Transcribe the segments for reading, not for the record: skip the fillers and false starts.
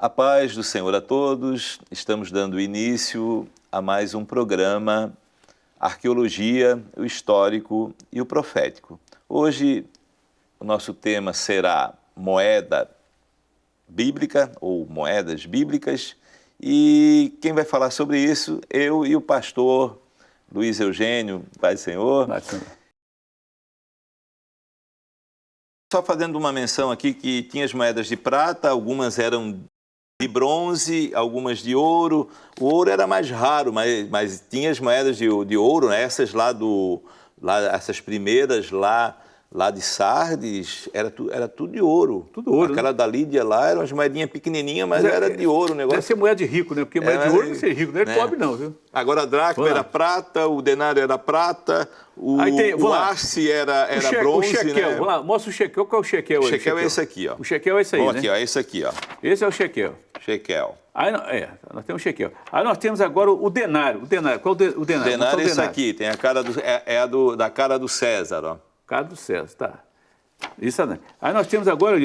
A paz do Senhor a todos, estamos dando início a mais um programa Arqueologia, o Histórico e o Profético. Hoje o nosso tema será moeda bíblica ou moedas bíblicas e quem vai falar sobre isso, eu e o pastor Luiz Eugênio, Pai do Senhor. Só fazendo uma menção aqui que tinha as moedas de prata, algumas eram de bronze, algumas de ouro. O ouro era mais raro, mas tinha as moedas de ouro, né? Essas essas primeiras lá de Sardes, era tudo de ouro. Tudo ouro. Aquela, né? Da Lídia lá, era umas moedinhas pequenininhas, mas era de ouro o negócio. Deve ser moeda de rico, né? Porque moeda de ouro não é rico, não é pobre não, viu? Agora a dracma era prata, o denário era prata, o arce era bronze, o shekel, né? Vamos lá, mostra o shekel. Qual é o shekel aí? O shekel é esse aqui, ó. O shekel é esse aí, Bom, né? aqui, ó, esse aqui, ó. Esse é o shekel. Shekel. Aí, nós temos o shekel. Aí nós temos agora o denário. O denário, qual o denário? O denário é esse aqui, tem a cara da cara do César, ó. Cara do César, tá. Isso, né? Aí nós temos agora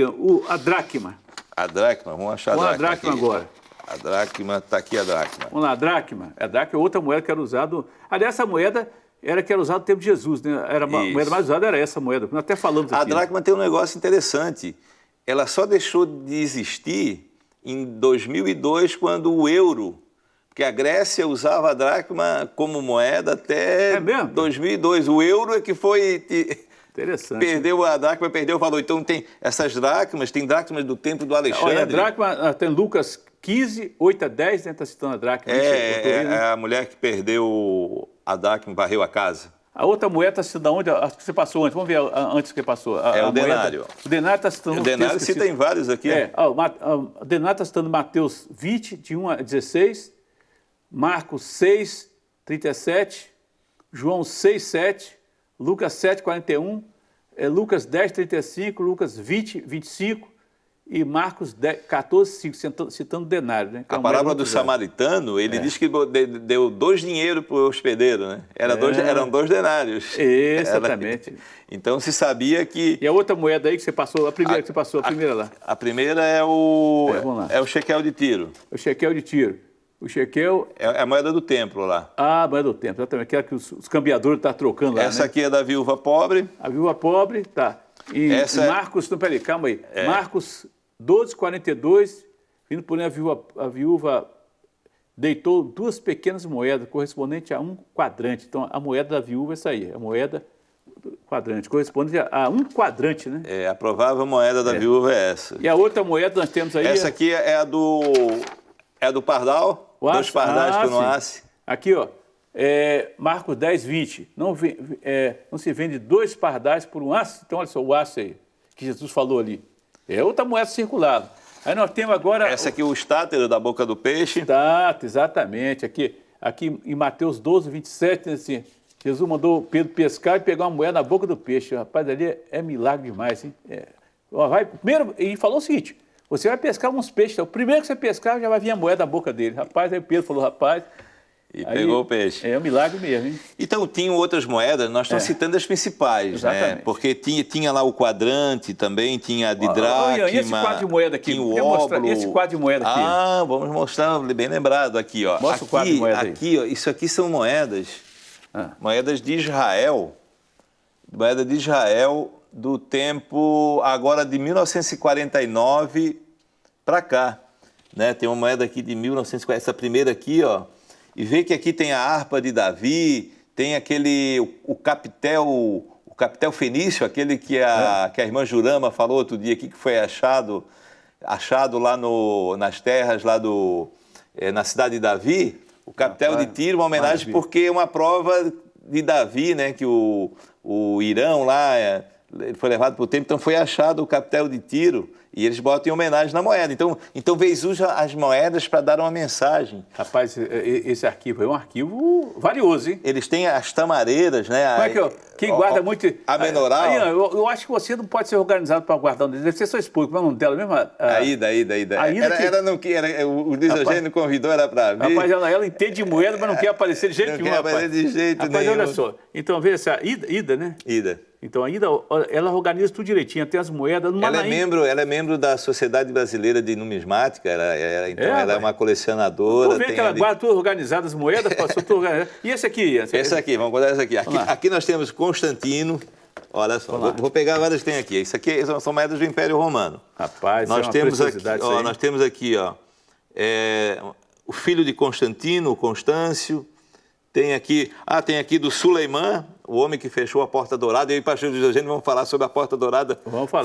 a dracma. A dracma, vamos achar a dracma. Vamos a dracma aqui agora. A dracma, tá aqui a dracma. Vamos lá, a dracma. A dracma é outra moeda que era usada. Aliás, essa moeda que era usada no tempo de Jesus, né? A moeda mais usada era essa moeda. Nós até falamos aqui. A dracma tem um negócio interessante. Ela só deixou de existir em 2002, quando o euro, porque a Grécia usava a dracma como moeda até 2002. O euro é que foi... Interessante. Perdeu a dracma, perdeu o valor. Então tem essas dracmas, tem dracmas do templo do Alexandre. Olha, a dracma tem Lucas 15, 8 a 10, né? Está citando a dracma. É a mulher que perdeu a dracma e varreu a casa. A outra moeda está citando onde? Acho que você passou antes. Vamos ver antes que passou. O denário. O denário está citando... O denário cita em vários aqui. O denário está citando Mateus 20, de 1 a 16, Marcos 6, 37, João 6, 7, Lucas 7, 41, Lucas 10, 35, Lucas 20, 25 e Marcos 10, 14, 5, citando o denário. Né? A parábola do samaritano, ele diz que deu 2 dinheiros para o hospedeiro, né? Eram 2 denários. Exatamente. Então se sabia que... E a outra moeda aí que você passou, a primeira que você passou, a primeira lá. A primeira é o shekel de Tiro. O shekel de Tiro. O shekel... É a moeda do templo lá. Ah, a moeda do templo, exatamente. Aquela que os cambiadores estão trocando lá, Essa aqui é da viúva pobre. A viúva pobre, tá. E Marcos, não, peraí, calma aí. Marcos 12, 42, vindo por aí a viúva deitou 2 pequenas moedas, correspondente a 1 quadrante. Então, a moeda da viúva é essa aí, a moeda quadrante, correspondente a 1 quadrante, né? A provável moeda da viúva é essa. E a outra moeda nós temos aí... Essa aqui é a do pardal, 2 pardais por um asse. Aqui, ó, Marcos 10, 20. Não se vende 2 pardais por um asse. Então, olha só, o asse aí, que Jesus falou ali. É outra moeda circular. Aí nós temos agora... Essa aqui, o estátero da boca do peixe. Estátero, exatamente. Aqui em Mateus 12, 27, assim, Jesus mandou Pedro pescar e pegar uma moeda na boca do peixe. Rapaz, ali é milagre demais, hein? Primeiro, ele falou o seguinte... Você vai pescar uns peixes. O primeiro que você pescar, já vai vir a moeda na boca dele. Rapaz, aí Pedro falou, rapaz... E pegou o peixe. É um milagre mesmo, hein? Então, tinham outras moedas, nós estamos citando as principais, exatamente. Né? Porque tinha lá o quadrante também, tinha a de dracma... E esse quadro de moeda aqui? Tinha o óbolo. Esse quadro de moeda aqui. Vamos mostrar, bem lembrado, aqui, ó. Mostra o quadro de moeda aí. Aqui, ó, isso aqui são moedas, moedas de Israel, moeda de Israel do tempo, agora de 1949 para cá, né? Tem uma moeda aqui de 1940, essa primeira aqui, ó, e vê que aqui tem a harpa de Davi, tem o capitel fenício, aquele que a irmã Jurama falou outro dia aqui, que foi achado lá nas terras lá na cidade de Davi, o capitel de Tiro, uma homenagem porque é uma prova de Davi, né? Que o Irão lá ele foi levado para o templo, então foi achado o capitel de Tiro. E eles botam em homenagem na moeda. Então eles usam as moedas para dar uma mensagem. Rapaz, esse arquivo é um arquivo valioso, hein? Eles têm as tamareiras, né? Como é que quem guarda muito... A menoral. Eu acho que você não pode ser organizado para guardar um dele. Deve ser sua esposa. Como é o nome dela mesmo? A Ida. O Luiz Eugênio convidou ela para vir. Rapaz, ela entende de moeda, mas não quer aparecer de jeito nenhum. Não quer aparecer de jeito nenhum. Rapaz, olha só. Então, veja essa Ida, né? Ida. Então, ainda ela organiza tudo direitinho, tem as moedas. Ela é membro da Sociedade Brasileira de Numismática, ela é uma colecionadora. Estou vendo que ela guarda tudo organizado, as moedas, passou tudo organizado. E esse aqui? Esse aqui, vamos guardar esse aqui. Aqui nós temos Constantino. Olha só, vou pegar várias que tem aqui. Isso aqui são moedas do Império Romano. Rapaz, nós temos aqui, o filho de Constantino, o Constâncio. Tem aqui do Suleimã, o homem que fechou a Porta Dourada. Eu e o pastor Eugênio vamos falar sobre a Porta Dourada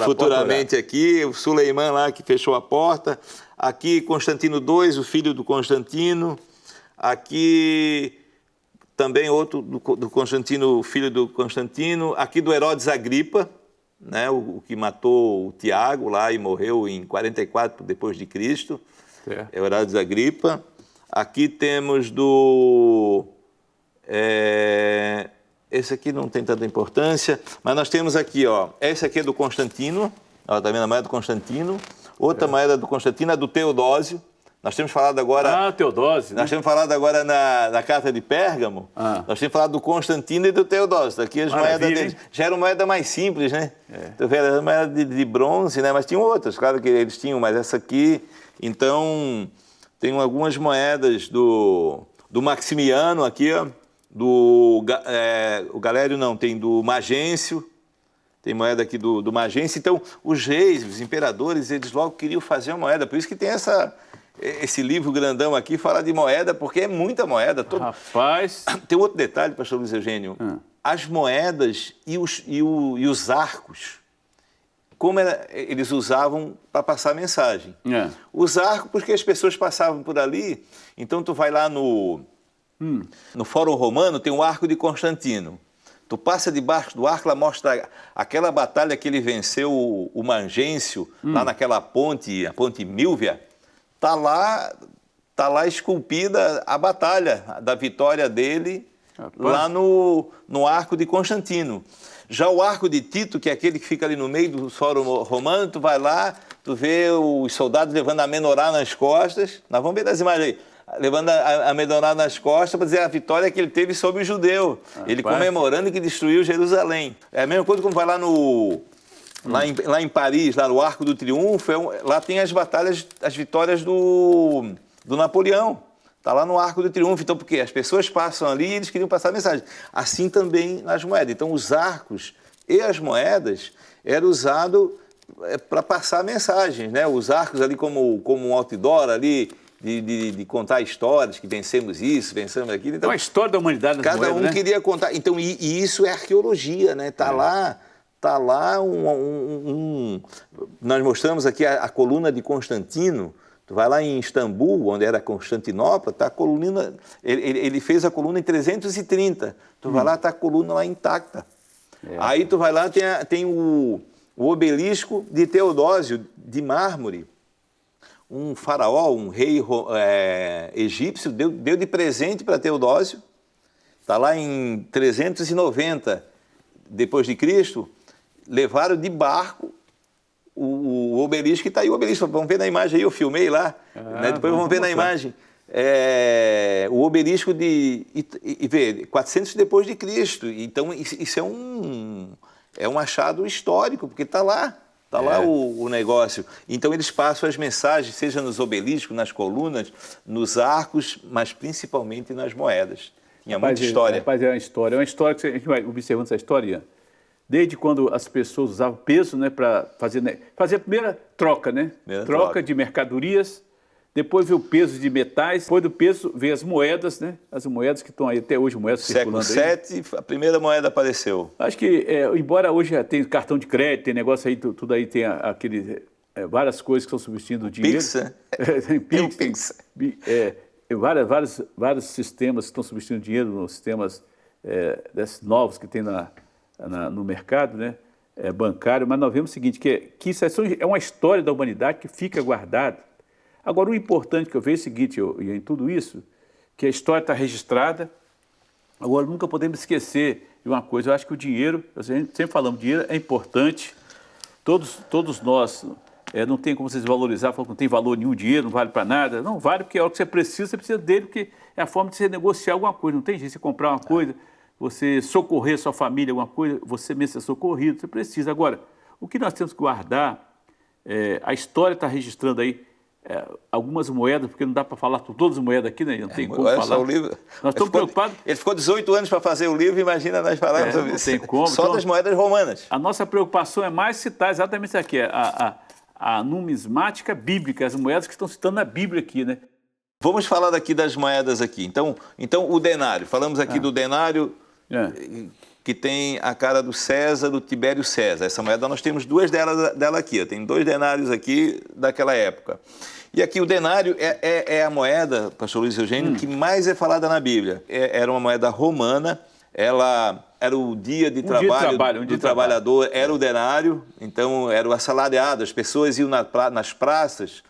futuramente aqui. O Suleimã lá que fechou a porta. Aqui Constantino II, o filho do Constantino. Aqui também outro do Constantino, filho do Constantino. Aqui do Herodes Agripa, né, o que matou o Tiago lá e morreu em 44 depois de Cristo. Herodes Agripa. Aqui temos esse aqui não tem tanta importância, mas nós temos aqui, esse aqui é do Constantino, tá vendo a moeda do Constantino, outra moeda do Constantino é do Teodósio. Nós temos falado agora... Teodósio. Nós temos falado agora na carta de Pérgamo, nós temos falado do Constantino e do Teodósio. Aqui as moedas deles já eram moeda mais simples, né? Tu vê, era moeda de bronze, né? Mas tinham outras, claro que eles tinham, mas essa aqui... Então, tem algumas moedas do Maximiano aqui, o Galério não, tem do Magêncio, tem moeda aqui do Magêncio. Então, os reis, os imperadores, eles logo queriam fazer uma moeda. Por isso que tem esse livro grandão aqui, fala de moeda, porque é muita moeda. Rapaz... Tem outro detalhe, pastor Luiz Eugênio. As moedas e os arcos, como eles usavam para passar a mensagem. Os arcos, porque as pessoas passavam por ali. Então, tu vai lá no Fórum Romano, tem o Arco de Constantino. Tu passa debaixo do arco, ela mostra aquela batalha que ele venceu o Magêncio, lá naquela ponte, a ponte Milvia. Tá lá esculpida a batalha da vitória dele, lá no Arco de Constantino. Já o Arco de Tito, que é aquele que fica ali no meio do Fórum Romano, tu vai lá, tu vê os soldados levando a menorá nas costas. Nós vamos ver das imagens aí. Levando a menorá nas costas para dizer a vitória que ele teve sobre o judeu. Ele comemorando que destruiu Jerusalém. É a mesma coisa quando vai lá lá em Paris, lá no Arco do Triunfo, lá tem as batalhas, as vitórias do Napoleão. Está lá no Arco do Triunfo. Então, porque as pessoas passam ali e eles queriam passar a mensagem. Assim também nas moedas. Então, os arcos e as moedas eram usados para passar a mensagem, né? Os arcos ali como um outdoor ali, de contar histórias, que vencemos isso, vencemos aquilo. Então, a história da humanidade nas moedas, cada um queria contar. Então, e isso é arqueologia, né? Está lá Nós mostramos aqui a coluna de Constantino. Tu vai lá em Istambul, onde era Constantinopla, tá a coluna... Ele fez a coluna em 330. Tu vai lá, está a coluna lá intacta. Aí tu vai lá, tem o obelisco de Teodósio, de mármore. Um faraó, um rei egípcio, deu de presente para Teodósio. Está lá em 390 depois de Cristo. Levaram de barco o obelisco, que está aí o obelisco. Vamos ver na imagem aí, eu filmei lá. Né? Depois vamos ver na imagem. O obelisco e vê, 400 depois de Cristo. Então, isso é um achado histórico, porque está lá. Está lá o negócio. Então, eles passam as mensagens, seja nos obeliscos, nas colunas, nos arcos, mas principalmente nas moedas. Tinha muita história. Rapaz, é uma história que a gente vai observando essa história. Desde quando as pessoas usavam peso, né, para fazer a primeira troca, né? Troca de mercadorias. Depois veio o peso de metais. Depois do peso veio as moedas, né? As moedas que estão aí até hoje, moedas circulando aí. Século VII, a primeira moeda apareceu. Acho que, embora hoje já tenha cartão de crédito, tem negócio aí, tudo aí tem várias coisas que estão substituindo o dinheiro. Pix, né? Tem Pix. Vários sistemas que estão substituindo o dinheiro, nos sistemas desses novos que tem no mercado, né? Bancário. Mas nós vemos o seguinte, que isso é uma história da humanidade que fica guardada. Agora, o importante que eu vejo é o seguinte, em tudo isso, que a história está registrada. Agora, nunca podemos esquecer de uma coisa. Eu acho que o dinheiro, a gente sempre falamos, dinheiro é importante. Todos nós, não tem como vocês valorizar, falam que não tem valor nenhum, dinheiro não vale para nada. Não vale, porque a hora que você precisa dele, porque é a forma de você negociar alguma coisa. Não tem jeito de você comprar uma coisa. você socorrer sua família, alguma coisa, você mesmo ser socorrido, você precisa. Agora, o que nós temos que guardar, a história está registrando aí algumas moedas, porque não dá para falar com todas as moedas aqui, né? Não tem como falar. O livro, nós estamos preocupados. Ele ficou 18 anos para fazer o livro, imagina nós falarmos sobre isso. Não tem como. Só então, das moedas romanas. A nossa preocupação é mais citar exatamente isso aqui, a numismática bíblica, as moedas que estão citando na Bíblia aqui, né? Vamos falar daqui das moedas aqui. Então o denário. Falamos aqui do denário, que tem a cara do César, do Tibério César. Essa moeda, nós temos duas dela aqui. Tem 2 denários aqui daquela época. E aqui o denário é a moeda, pastor Luiz Eugênio, que mais é falada na Bíblia. Era uma moeda romana, ela era o dia de trabalho do trabalhador, era o denário, então era o assalariado. As pessoas iam nas praças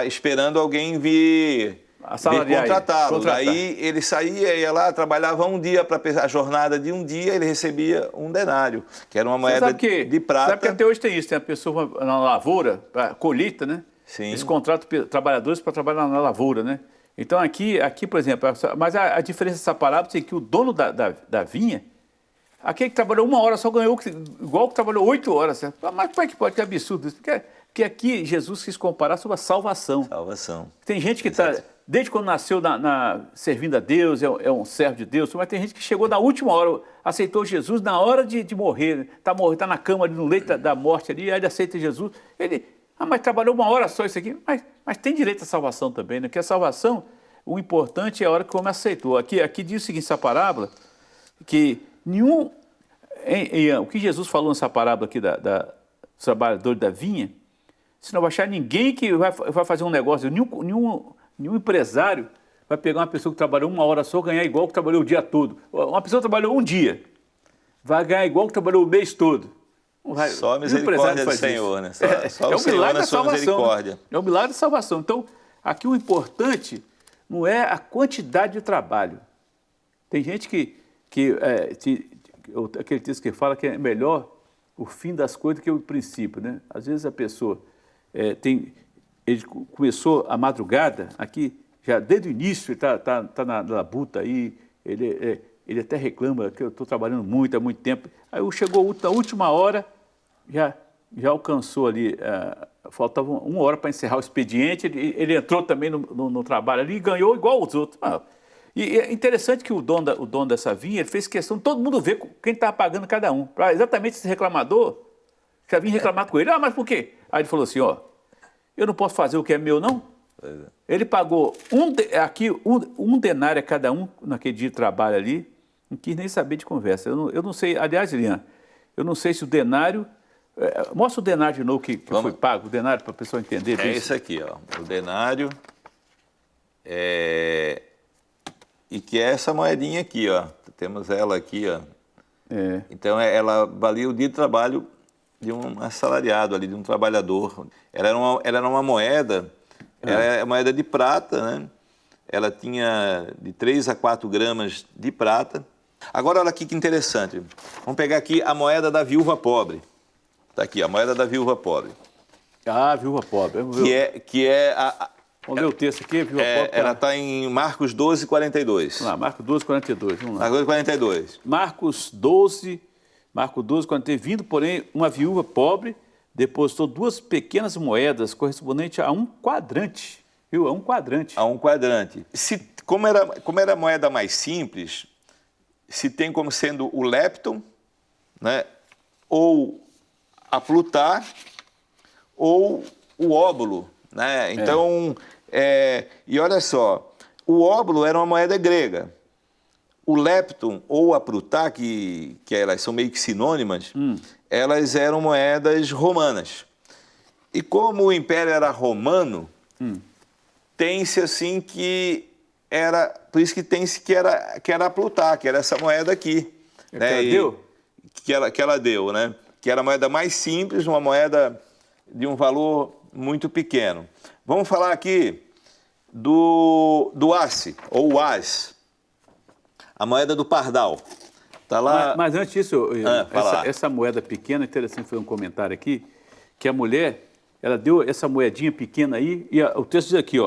esperando alguém vir contratá-lo. Aí ele saía, ia lá, trabalhava um dia, para a jornada de um dia, ele recebia um denário, que era uma moeda de prata. Sabe que até hoje tem isso, tem a pessoa na lavoura, para colheita, né? Sim. Eles contratam trabalhadores para trabalhar na lavoura, né? Então aqui, por exemplo, mas a diferença dessa parábola é que o dono da vinha, aquele que trabalhou 1 hora só ganhou igual que trabalhou 8 horas. Mas como é que pode? Que absurdo isso. Porque aqui Jesus quis comparar sobre a salvação. Salvação. Tem gente que está, desde quando nasceu servindo a Deus, é um servo de Deus, mas tem gente que chegou na última hora, aceitou Jesus na hora de morrer, está na cama, ali, no leito da morte ali, aí ele aceita Jesus. Mas trabalhou 1 hora só isso aqui. Mas tem direito à salvação também, né? Porque a salvação, o importante é a hora que o homem aceitou. Aqui diz o seguinte, essa parábola, que o que Jesus falou nessa parábola aqui dos trabalhadores da vinha, se não vai achar ninguém que vai fazer um negócio, nenhum empresário vai pegar uma pessoa que trabalhou 1 hora só, ganhar igual que trabalhou o dia todo. Uma pessoa que trabalhou um dia, vai ganhar igual que trabalhou o mês todo. Só a misericórdia do Senhor, né? Só o Senhor na sua misericórdia. É o milagre da salvação. Então, aqui o importante não é a quantidade de trabalho. Tem gente aquele texto que fala que é melhor o fim das coisas que o princípio, né? Às vezes a pessoa ele começou a madrugada, aqui, já desde o início, ele está na labuta aí, ele até reclama que eu estou trabalhando muito, há muito tempo. Aí chegou na última hora, já alcançou ali, faltava 1 hora para encerrar o expediente, ele entrou também no trabalho ali e ganhou igual os outros. E é interessante que o dono dessa vinha, ele fez questão de todo mundo ver quem estava pagando cada um. Para exatamente esse reclamador, já vinha reclamar com ele. Mas por quê? Aí ele falou assim, eu não posso fazer o que é meu, não? Ele pagou um denário a cada um naquele dia de trabalho ali, não quis nem saber de conversa. Eu não sei, aliás, Lilian, eu não sei se o denário... mostra o denário de novo que foi pago, o denário para a pessoa entender. É isso aqui, o denário, e que é essa moedinha aqui, temos ela aqui, Então ela valia o dia de trabalho de um assalariado ali, de um trabalhador. Ela era uma moeda, era moeda de prata, né? Ela tinha de 3 a 4 gramas de prata. Agora, olha aqui que interessante. Vamos pegar aqui a moeda da viúva pobre. Está aqui, a moeda da viúva pobre. Ah, viúva pobre. Vamos ler o texto aqui, viúva pobre. Ela está em Marcos 12, 42. Vamos lá, Marcos 12, 42. Vamos lá. Marcos 42. Marcos 12, 42. Vindo, porém, uma viúva pobre, depositou 2 pequenas moedas correspondentes a 1 quadrante. Viu? A 1 quadrante. A 1 quadrante. Como era a moeda mais simples, se tem como sendo o lepton, né, ou a plutar, ou o óbulo, né? Então, e olha só, o óbulo era uma moeda grega. O lepton ou a plutar, que elas são meio que sinônimas, elas eram moedas romanas. E como o império era romano, tem-se assim que era, por isso que tem-se que era a plutar, que era essa moeda aqui. Né? Que ela deu, né? Que era a moeda mais simples, uma moeda de um valor muito pequeno. Vamos falar aqui do asse, ou o as, a moeda do pardal. Tá lá... Mas antes disso, essa moeda pequena, interessante foi um comentário aqui, que a mulher, ela deu essa moedinha pequena aí, e o texto diz aqui,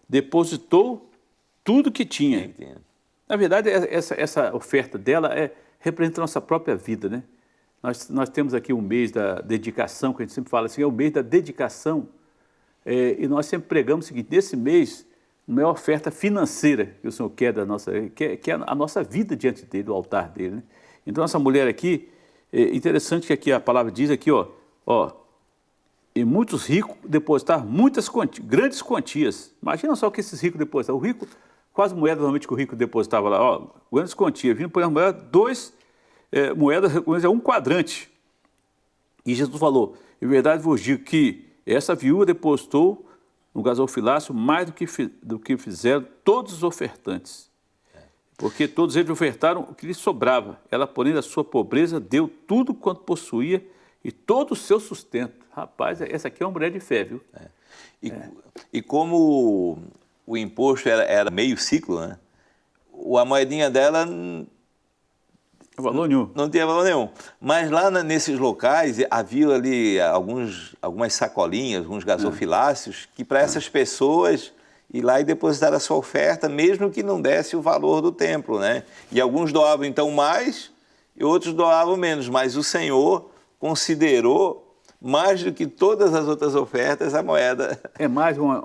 depositou tudo que tinha. Na verdade, essa oferta dela representa a nossa própria vida, né? Nós temos aqui um mês da dedicação, que a gente sempre fala assim, é o mês da dedicação, e nós sempre pregamos o seguinte, nesse mês não é a oferta financeira que o Senhor quer da nossa, que é a nossa vida diante dele, do altar dele, né? Então, essa mulher aqui, é interessante que aqui a palavra diz aqui, ó, e muitos ricos depositaram muitas grandes quantias. Imagina só o que esses ricos depositaram. O rico, quase moedas normalmente que o rico depositava lá, ó, grandes quantias. Vindo por uma moeda, moedas, um quadrante. E Jesus falou, em verdade vos digo que essa viúva depositou no gasofilácio mais do que fizeram todos os ofertantes. Porque todos eles ofertaram o que lhes sobrava. Ela, porém, da sua pobreza, deu tudo quanto possuía e todo o seu sustento. Rapaz, essa aqui é uma mulher de fé, viu? E como o imposto era meio ciclo, né? A moedinha dela valor nenhum. Não tinha valor nenhum. Mas lá nesses locais havia ali algumas sacolinhas, alguns gasofilácios, que para essas pessoas ir lá e depositar a sua oferta, mesmo que não desse o valor do templo, né? E alguns doavam então mais e outros doavam menos, mas o Senhor considerou mais do que todas as outras ofertas a moeda. É mais uma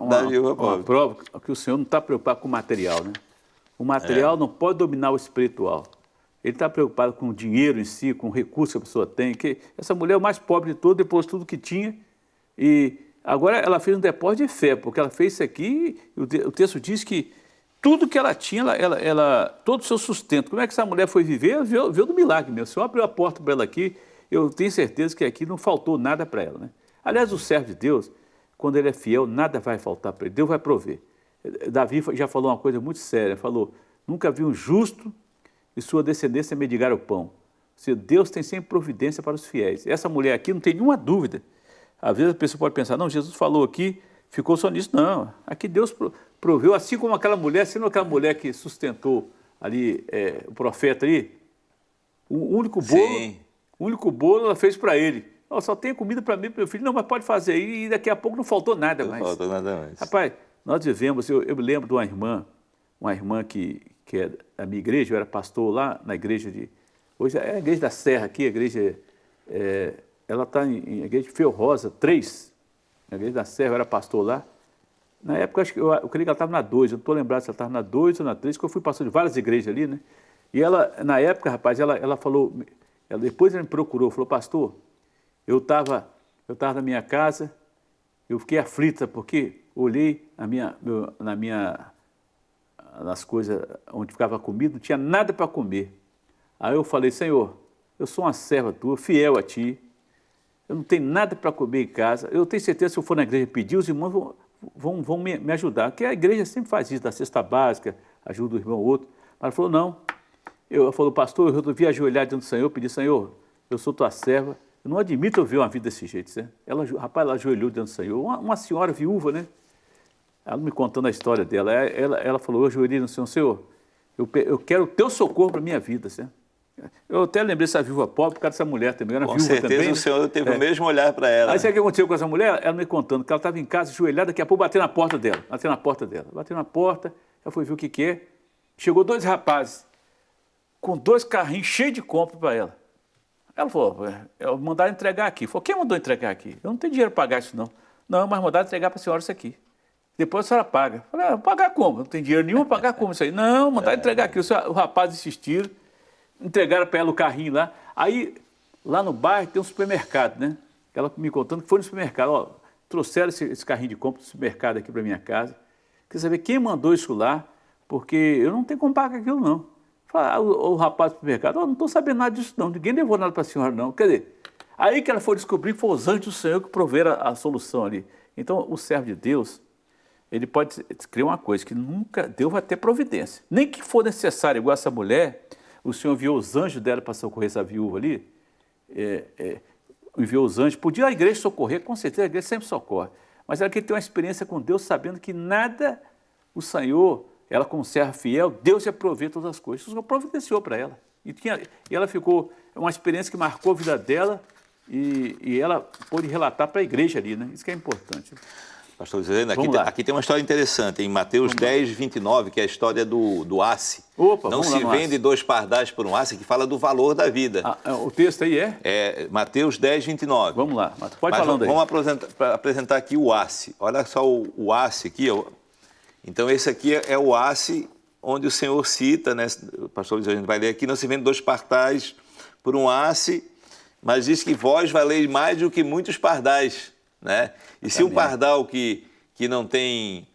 prova que o Senhor não está preocupado com o material, né? O material não pode dominar o espiritual. Ele está preocupado com o dinheiro em si, com o recurso que a pessoa tem. Que essa mulher é o mais pobre de todo, depois tudo que tinha. E agora ela fez um depósito de fé, porque ela fez isso aqui, o texto diz que tudo que ela tinha, todo o seu sustento. Como é que essa mulher foi viver? Veio do milagre mesmo. O Senhor abriu a porta para ela aqui, eu tenho certeza que aqui não faltou nada para ela, né? Aliás, o servo de Deus, quando ele é fiel, nada vai faltar para ele, Deus vai prover. Davi já falou uma coisa muito séria, falou, nunca vi um justo e sua descendência mendigar o pão. Ou seja, Deus tem sempre providência para os fiéis. Essa mulher aqui não tem nenhuma dúvida. Às vezes a pessoa pode pensar, não, Jesus falou aqui, ficou só nisso. Não, aqui Deus proveu, assim como aquela mulher, sendo aquela mulher que sustentou ali o profeta ali, o único bolo ela fez para ele. Oh, só tem comida para mim, para meu filho. Não, mas pode fazer. E daqui a pouco não faltou nada mais. Não faltou nada mais. Rapaz, nós vivemos, eu me lembro de uma irmã que é da minha igreja, eu era pastor lá na igreja hoje é a igreja da Serra aqui, a igreja, ela está em igreja de Feu Rosa 3, na igreja da Serra, eu era pastor lá. Na época, eu creio que ela estava na 2, eu não estou lembrado se ela estava na 2 ou na 3, porque eu fui pastor de várias igrejas ali, né? E ela, na época, rapaz, ela falou, depois ela me procurou, falou, pastor, eu estava na minha casa, eu fiquei aflita, porque olhei nas coisas onde ficava comida, não tinha nada para comer. Aí eu falei, Senhor, eu sou uma serva tua, fiel a ti, eu não tenho nada para comer em casa, eu tenho certeza que se eu for na igreja pedir, os irmãos vão me ajudar, porque a igreja sempre faz isso, da cesta básica, ajuda o irmão ou outro. Mas ela falou, não. Ela falou, pastor, eu resolvi ajoelhar diante do Senhor, pedi, Senhor, eu sou tua serva, eu não admito eu ver uma vida desse jeito, né? Ela ajoelhou diante do Senhor, uma senhora viúva, né? Ela me contando a história dela, ela falou, eu ajoelhei no Senhor, eu quero o teu socorro para a minha vida, né? Eu até lembrei dessa viúva pobre por causa dessa mulher também, era com viúva certeza também. O Senhor teve o mesmo olhar para ela. Aí sabe o que aconteceu com essa mulher? Ela me contando que ela estava em casa, ajoelhada, daqui a pouco bateu na porta dela, bateu na porta, ela foi ver o que é, chegou 2 rapazes, com 2 carrinhos cheios de compra para ela. Ela falou, mandaram entregar aqui. Falou, quem mandou entregar aqui? Eu não tenho dinheiro para pagar isso não. Não, mas mandaram entregar para a senhora isso aqui. Depois a senhora paga. Falei, pagar como? Não tem dinheiro nenhum, pagar como isso aí? Não, mandaram entregar aqui. O rapaz insistiram, entregaram para ela o carrinho lá. Aí, lá no bairro tem um supermercado, né? Ela me contando que foi no supermercado. Ó, trouxeram esse carrinho de compra do supermercado aqui para minha casa. Quer saber quem mandou isso lá? Porque eu não tenho como pagar aquilo não. O rapaz do supermercado, não estou sabendo nada disso não, ninguém levou nada para a senhora não. Quer dizer, aí que ela foi descobrir que foi os anjos do Senhor que proveram a solução ali. Então, o servo de Deus, ele pode criar uma coisa, que nunca Deus vai ter providência. Nem que for necessário, igual essa mulher, o Senhor enviou os anjos dela para socorrer essa viúva ali, enviou os anjos, podia a igreja socorrer, com certeza a igreja sempre socorre, mas ela queria ter uma experiência com Deus, sabendo que nada o Senhor, ela como serva fiel, Deus ia prover todas as coisas. O Senhor providenciou para ela. E ela ficou, uma experiência que marcou a vida dela e ela pôde relatar para a igreja ali, né? Isso que é importante. Pastor Zezé, aqui tem uma história interessante, em Mateus 10, 29, que é a história do asse. Opa, não se vende 2 pardais por um asse, que fala do valor da vida. O texto aí é? É Mateus 10, 29. Vamos lá, pode falando aí. Vamos apresentar aqui o asse. Olha só o asse aqui. Então, esse aqui é o asse onde o Senhor cita, né? O pastor Luiz, a gente vai ler aqui, não se vende 2 pardais por um asse, mas diz que vós valeis mais do que muitos pardais, né? E se um pardal que não tem,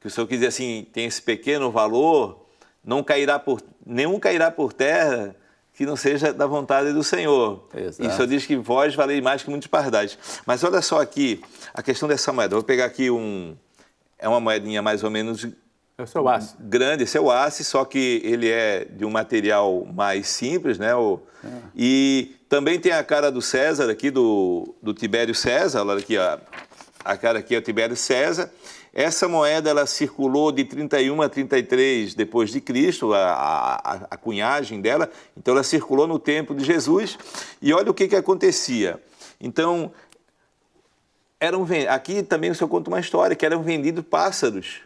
que o Senhor quis dizer assim, tem esse pequeno valor, nenhum cairá por terra que não seja da vontade do Senhor. Exato. E o Senhor diz que vós valeis mais que muitos pardais. Mas olha só aqui, a questão dessa moeda. Eu vou pegar aqui é uma moedinha mais ou menos é o seu asse. Grande, esse é o asse, só que ele é de um material mais simples, né? E também tem a cara do César aqui, do Tibério César, olha aqui, a cara aqui é o Tibério César. Essa moeda, ela circulou de 31 a 33 depois de Cristo, a cunhagem dela, então ela circulou no tempo de Jesus, e olha o que acontecia. Então, aqui também o senhor conta uma história, que eram vendidos pássaros.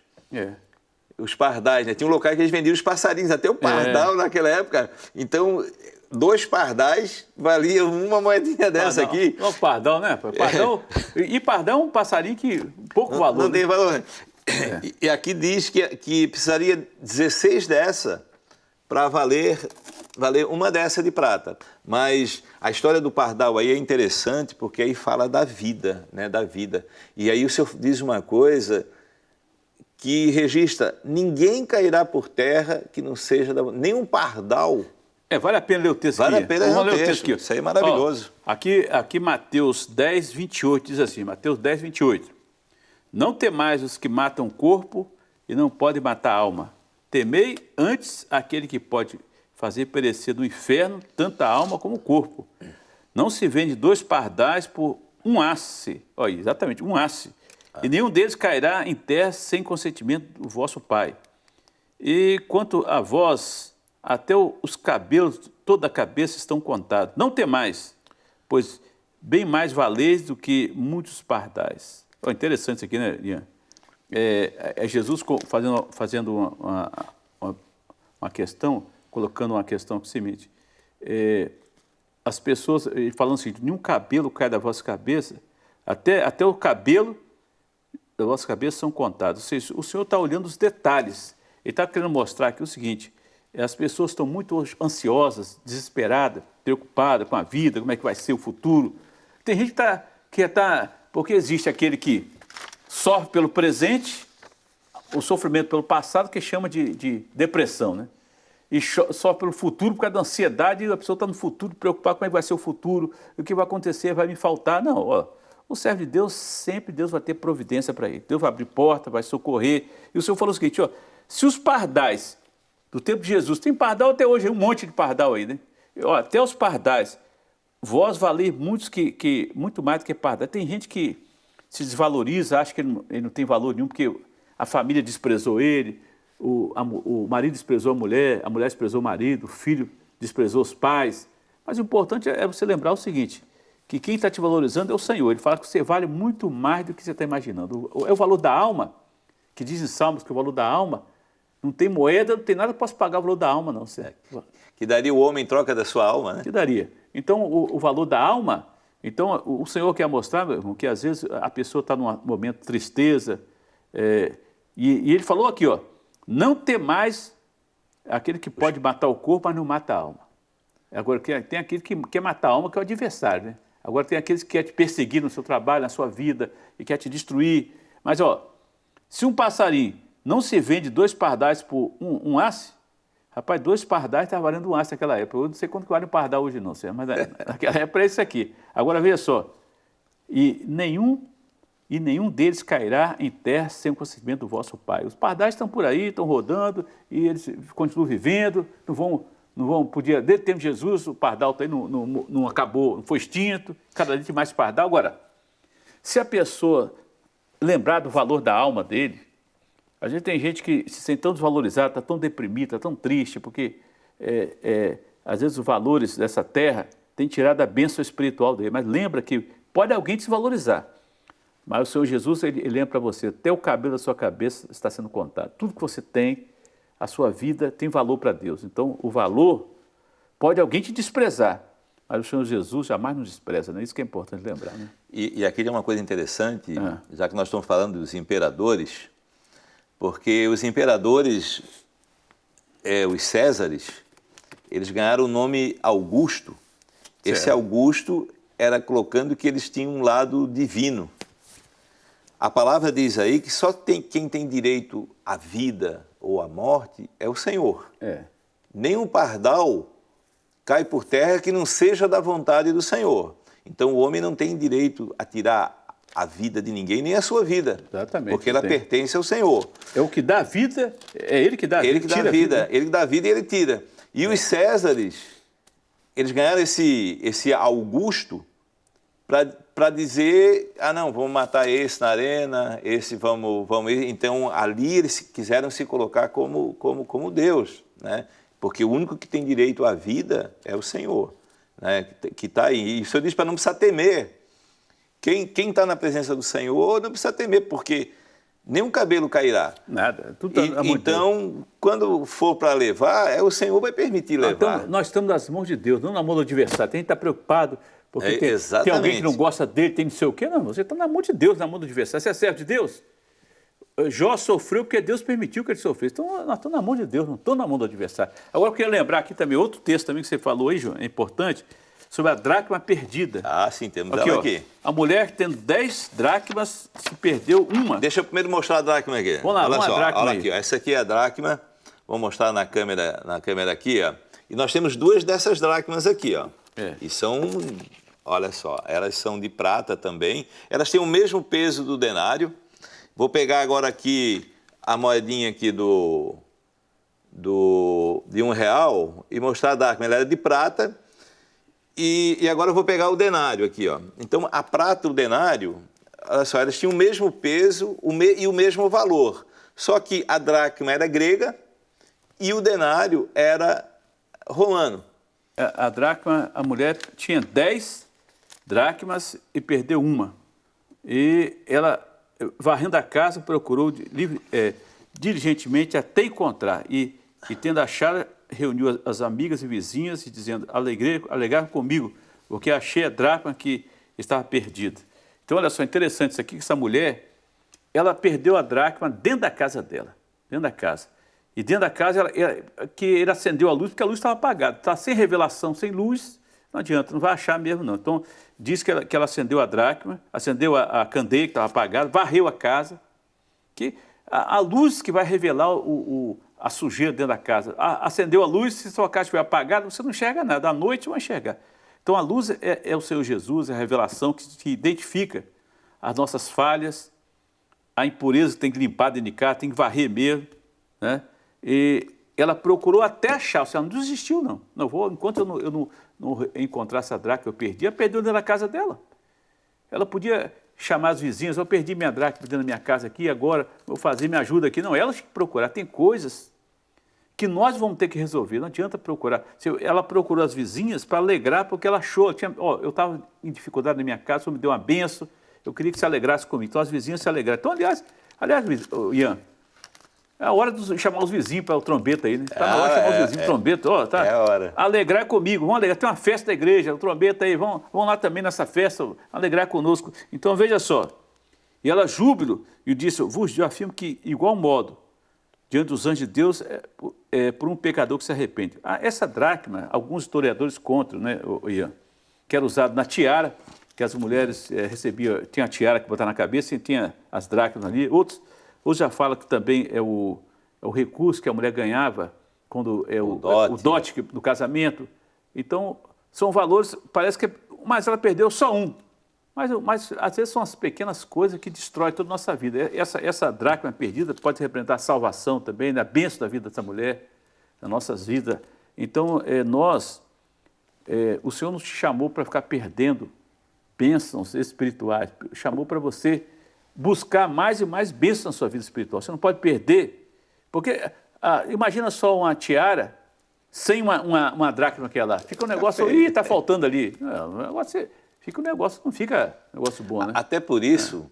Os pardais, né? Tinha um local que eles vendiam os passarinhos, até o pardal naquela época. Então, 2 pardais valiam uma moedinha dessa aqui. O pardal, né? Pardal, e pardal é um passarinho que pouco valor. Não tem valor. E aqui diz que precisaria 16 dessa para valer uma dessa de prata. Mas a história do pardal aí é interessante porque aí fala da vida, né? Da vida. E aí o senhor diz uma coisa que registra, ninguém cairá por terra que não seja nenhum pardal. Vale a pena ler o texto aqui. Vale a pena ler o texto aqui. Isso aí é maravilhoso. Aqui Mateus 10, 28 diz assim, Mateus 10, 28. Não temais os que matam o corpo e não podem matar a alma. Temei antes aquele que pode fazer perecer no inferno tanto a alma como o corpo. Não se vende 2 pardais por um asse. Olha, exatamente, um asse. E nenhum deles cairá em terra sem consentimento do vosso Pai. E quanto a vós, até os cabelos, toda a cabeça estão contados. Não temais, pois bem mais valeis do que muitos pardais. Interessante isso aqui, né, Ian? É Jesus fazendo uma questão, colocando uma questão que se seguinte. As pessoas, falando assim, nenhum cabelo cai da vossa cabeça, até o cabelo da vossa cabeça são contados. Ou seja, o Senhor está olhando os detalhes. Ele está querendo mostrar aqui o seguinte, as pessoas estão muito ansiosas, desesperadas, preocupadas com a vida, como é que vai ser o futuro. Tem gente que está porque existe aquele que sofre pelo presente, o sofrimento pelo passado, que chama de depressão, né? E sofre pelo futuro por causa da ansiedade, e a pessoa está no futuro, preocupada como é que vai ser o futuro, o que vai acontecer, vai me faltar. Não, o servo de Deus, sempre Deus vai ter providência para ele. Deus vai abrir porta, vai socorrer. E o Senhor falou o seguinte, se os pardais do tempo de Jesus, tem pardal até hoje, um monte de pardal aí, né? Até os pardais, vós valer muito mais do que pardal. Tem gente que se desvaloriza, acha que ele não tem valor nenhum, porque a família desprezou ele, o marido desprezou a mulher desprezou o marido, o filho desprezou os pais. Mas o importante é você lembrar o seguinte, que quem está te valorizando é o Senhor. Ele fala que você vale muito mais do que você está imaginando. É o valor da alma, que diz em Salmos que o valor da alma não tem moeda, não tem nada que possa pagar o valor da alma, não. Que daria o homem em troca da sua alma, né? Que daria. Então, o valor da alma, então o Senhor quer mostrar, meu irmão, que às vezes a pessoa está num momento de tristeza, e ele falou aqui, não temais aquele que pode matar o corpo, mas não mata a alma. Agora, tem aquele que quer matar a alma, que é o adversário, né? Agora tem aqueles que querem te perseguir no seu trabalho, na sua vida, e quer te destruir. Mas, se um passarinho não se vende 2 pardais por um asse, rapaz, 2 pardais estava valendo um asse naquela época. Eu não sei quanto que vale um pardal hoje não, mas naquela época é isso aqui. Agora, veja só, e nenhum deles cairá em terra sem o consentimento do vosso Pai. Os pardais estão por aí, estão rodando, e eles continuam vivendo, não vão desde o tempo de Jesus, o pardal está aí, não acabou, não foi extinto, cada dia tem mais pardal. Agora, se a pessoa lembrar do valor da alma dele, a gente tem gente que se sente tão desvalorizada, está tão deprimida, está tão triste, porque às vezes os valores dessa terra têm tirado a bênção espiritual dele, mas lembra que pode alguém desvalorizar, Mas o Senhor Jesus, ele lembra para você, até o cabelo da sua cabeça está sendo contado. Tudo que você tem, a sua vida tem valor para Deus. Então, o valor, pode alguém te desprezar, mas o Senhor Jesus jamais nos despreza, né? Isso que é importante lembrar, né? E aqui tem uma coisa interessante, já que nós estamos falando dos imperadores, porque os imperadores, os Césares, eles ganharam o nome Augusto. Esse Certo. Augusto era colocando que eles tinham um lado divino. A palavra diz aí que só quem tem direito à vida ou à morte é o Senhor. Nenhum pardal cai por terra que não seja da vontade do Senhor. Então o homem não tem direito a tirar a vida de ninguém, nem a sua vida. Exatamente. Porque ela pertence ao Senhor. É o que dá vida, é Ele que dá vida. Ele que dá vida, ele que dá vida e ele tira. E os Césares, eles ganharam esse Augusto para dizer, não, vamos matar esse na arena, esse vamos. Então, ali eles quiseram se colocar como Deus, né? Porque o único que tem direito à vida é o Senhor, né? Que está aí. E o Senhor diz para não precisar temer. Quem está na presença do Senhor não precisa temer, porque nenhum cabelo cairá. Nada. Tudo Então, quando for para levar, o Senhor vai permitir levar. Nós estamos nas mãos de Deus, não na mão do adversário. Tem que estar preocupado, porque tem alguém que não gosta dele, tem não sei o quê. Não, você está na mão de Deus, na mão do adversário. Você é servo de Deus? Jó sofreu porque Deus permitiu que ele sofresse. Então, nós estamos na mão de Deus, não estamos na mão do adversário. Agora, eu queria lembrar aqui também outro texto também que você falou aí, João, é importante, sobre a dracma perdida. Sim, temos ela aqui. A mulher tendo 10 dracmas se perdeu uma. Deixa eu primeiro mostrar a dracma aqui. Vamos lá, olha só, dracma olha aí. aqui, ó. Essa aqui é a dracma. Vou mostrar na câmera aqui, ó. E nós temos duas dessas dracmas aqui, ó. E são, olha só, elas são de prata também. Elas têm o mesmo peso do denário. Vou pegar agora aqui a moedinha aqui de R$1 e mostrar a dracma. Ela era de prata. E agora eu vou pegar o denário aqui, ó. Então, a prata e o denário, olha só, elas tinham o mesmo peso e o mesmo valor. Só que a dracma era grega e o denário era romano. A dracma, a mulher tinha 10 dracmas e perdeu uma. E ela, varrendo a casa, procurou diligentemente até encontrar. E tendo achado, reuniu as amigas e vizinhas e dizendo, alegaram comigo, porque achei a dracma que estava perdida. Então, olha só, interessante isso aqui, que essa mulher, ela perdeu a dracma dentro da casa dela, dentro da casa. E dentro da casa, ele acendeu a luz, porque a luz estava apagada. Está sem revelação, sem luz, não adianta, não vai achar mesmo não. Então, diz que ela acendeu a dracma, acendeu a candeia que estava apagada, varreu a casa, que a luz que vai revelar a sujeira dentro da casa. Acendeu a luz, se sua casa estiver apagada, você não enxerga nada. À noite vai enxergar. Então a luz é o Senhor Jesus, é a revelação que identifica as nossas falhas, a impureza que tem que limpar dentro de casa, tem que varrer mesmo, né? E ela procurou até achar, ela não desistiu não. Enquanto eu não encontrar essa dracma que eu perdi, ela perdeu dentro da casa dela. Ela podia chamar as vizinhas, eu perdi minha dracma dentro da minha casa aqui, agora vou fazer, me ajuda aqui. Não, elas que procurar. Tem coisas que nós vamos ter que resolver, não adianta procurar. Ela procurou as vizinhas para alegrar, porque ela achou, eu estava em dificuldade na minha casa, o senhor me deu uma benção, eu queria que se alegrasse comigo. Então as vizinhas se alegraram. Então, aliás, Ian, é a hora de chamar os vizinhos para o trombeta aí, né? Está na hora de chamar os vizinhos para o trombeta. Tá? É a hora. Alegrar comigo, vamos alegrar. Tem uma festa da igreja, o trombeta aí, vão lá também nessa festa, alegrar conosco. Então veja só. E ela júbilo e disse, vos afirmo que, igual modo, diante dos anjos de Deus, por um pecador que se arrepende. Essa dracma, alguns historiadores contam, né, Ian, que era usado na tiara, que as mulheres recebiam, tinha a tiara que botavam na cabeça e tinha as dracmas ali. Outros já falam que também é o recurso que a mulher ganhava quando o dote do casamento. Então, são valores, parece que... Mas ela perdeu só um. Mas às vezes são as pequenas coisas que destroem toda a nossa vida. Essa dracma perdida pode representar a salvação também, né? A bênção da vida dessa mulher, das nossas vidas. Então, o Senhor não te chamou para ficar perdendo bênçãos espirituais. Chamou para você buscar mais e mais bênçãos na sua vida espiritual. Você não pode perder, porque imagina só uma tiara sem uma dracma que é lá. Fica um negócio, está faltando ali. Não, fica um negócio, não fica um negócio bom, né? Até por isso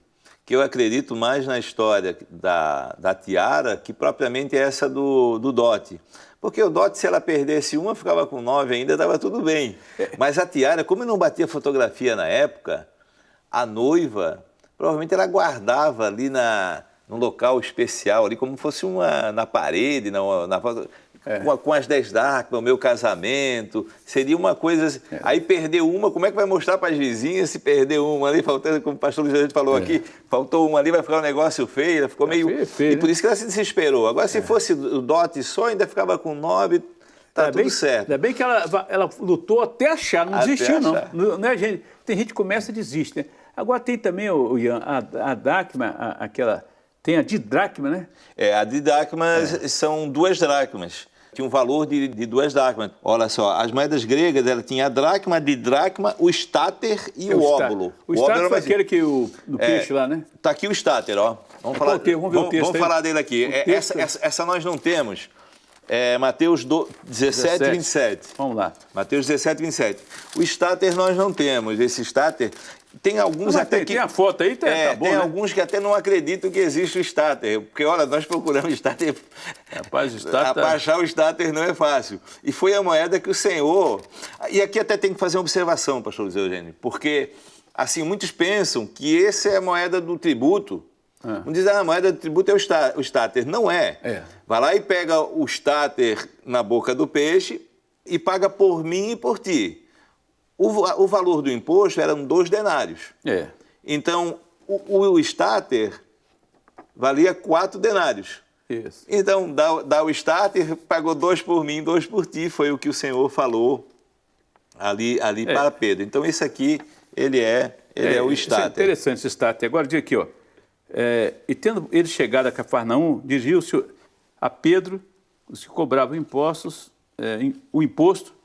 que eu acredito mais na história da tiara que propriamente essa do dote. Porque o dote, se ela perdesse uma, ficava com 9 ainda, estava tudo bem. Mas a tiara, como não batia fotografia na época, a noiva, provavelmente ela guardava ali num local especial, ali como fosse na parede, com as 10 dracmas, o meu casamento, seria uma coisa... Aí perdeu uma, como é que vai mostrar para as vizinhas se perdeu uma ali, faltando, como o pastor Luiz falou aqui, faltou uma ali, vai ficar um negócio feio, ela ficou meio... Feio, e por isso que ela se desesperou. Agora, se fosse o dote só, ainda ficava com 9, tá tudo certo. Ainda bem que ela lutou até achar, não desistiu, não. Não é, gente? Tem gente que começa e desiste, né? Agora tem também, Ian, a dracma, aquela... Tem a didracma, né? A didracma são 2 dracmas. Tinha um valor de 2 dracmas. Olha só, as moedas gregas, ela tinha a dracma, a didracma, o estáter e o óbulo. O estáter foi aquele que do peixe lá, né? Tá aqui o estáter, ó. Vamos falar, ver o texto. Vamos falar dele aqui. Essa nós não temos. Mateus 17, 27. Vamos lá. Mateus 17, 27. O estáter nós não temos. Esse estáter... Tem alguns até que... Tem a foto aí, tá bom, tem né? alguns que até não acreditam que existe o estáter. Porque, olha, nós procuramos o estáter... Rapaz, o estáter... Para achar o estáter não é fácil. E foi a moeda que o Senhor... E aqui até tem que fazer uma observação, pastor Luiz Eugênio, porque, assim, muitos pensam que essa é a moeda do tributo. Não dizem, a moeda do tributo é o estáter. Não é. Vai lá e pega o estáter na boca do peixe e paga por mim e por ti. O valor do imposto eram 2 denários. Então, o estáter valia 4 denários. Isso. Então, dá o estáter, pagou 2 por mim, 2 por ti. Foi o que o Senhor falou ali para Pedro. Então, esse aqui, ele é o estáter. É interessante esse estáter. Agora, diz aqui, ó. E tendo ele chegado a Cafarnaum, dirigiu-se a Pedro, os que cobravam impostos, o imposto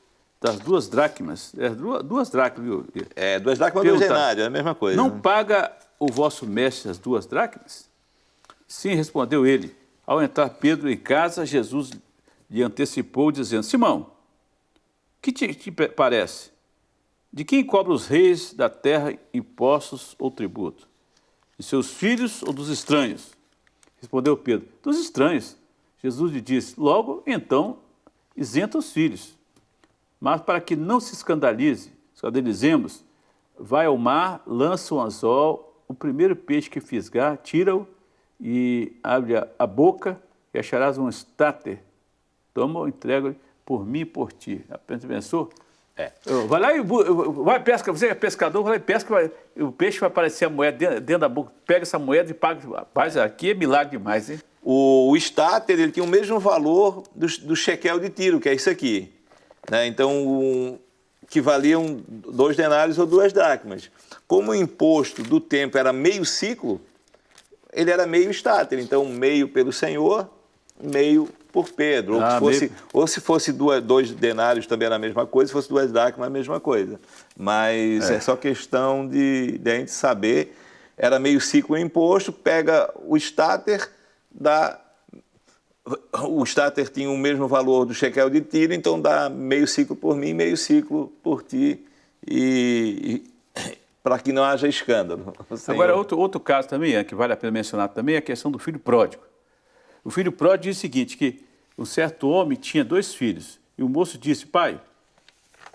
das 2 dracmas. 2 dracmas, viu? 2 dracmas, 2 denários, é a mesma coisa. Não paga o vosso mestre as 2 dracmas? Sim, respondeu ele. Ao entrar Pedro em casa, Jesus lhe antecipou, dizendo, Simão, que te parece? De quem cobram os reis da terra impostos ou tributo? De seus filhos ou dos estranhos? Respondeu Pedro, dos estranhos. Jesus lhe disse, logo, então, isenta os filhos. Mas para que não se escandalizemos, vai ao mar, lança um anzol, o primeiro peixe que fisgar, tira-o e abre a boca e acharás um estáter. Toma-o, entrega-o por mim e por ti. Apenas pensou? Vai lá e vai pesca, você é pescador, vai lá e pesca, o peixe vai aparecer a moeda dentro da boca, pega essa moeda e paga. Rapaz, aqui é milagre demais, hein? O estáter, ele tem o mesmo valor do shekel de Tiro, que é isso aqui. Né? Então, que valiam 2 denários ou 2 dracmas. Como o imposto do tempo era meio ciclo, ele era meio estáter. Então, meio pelo Senhor, meio por Pedro. Ou se fosse 2 denários também era a mesma coisa, se fosse 2 dracmas, a mesma coisa. Mas é só questão de a gente saber. Era meio ciclo o imposto, pega o estáter, o estáter tinha o mesmo valor do shekel de Tiro, então dá meio ciclo por mim, meio ciclo por ti, e para que não haja escândalo. Agora, outro caso também, que vale a pena mencionar também, é a questão do filho pródigo. O filho pródigo diz o seguinte, que um certo homem tinha 2 filhos, e o moço disse, pai,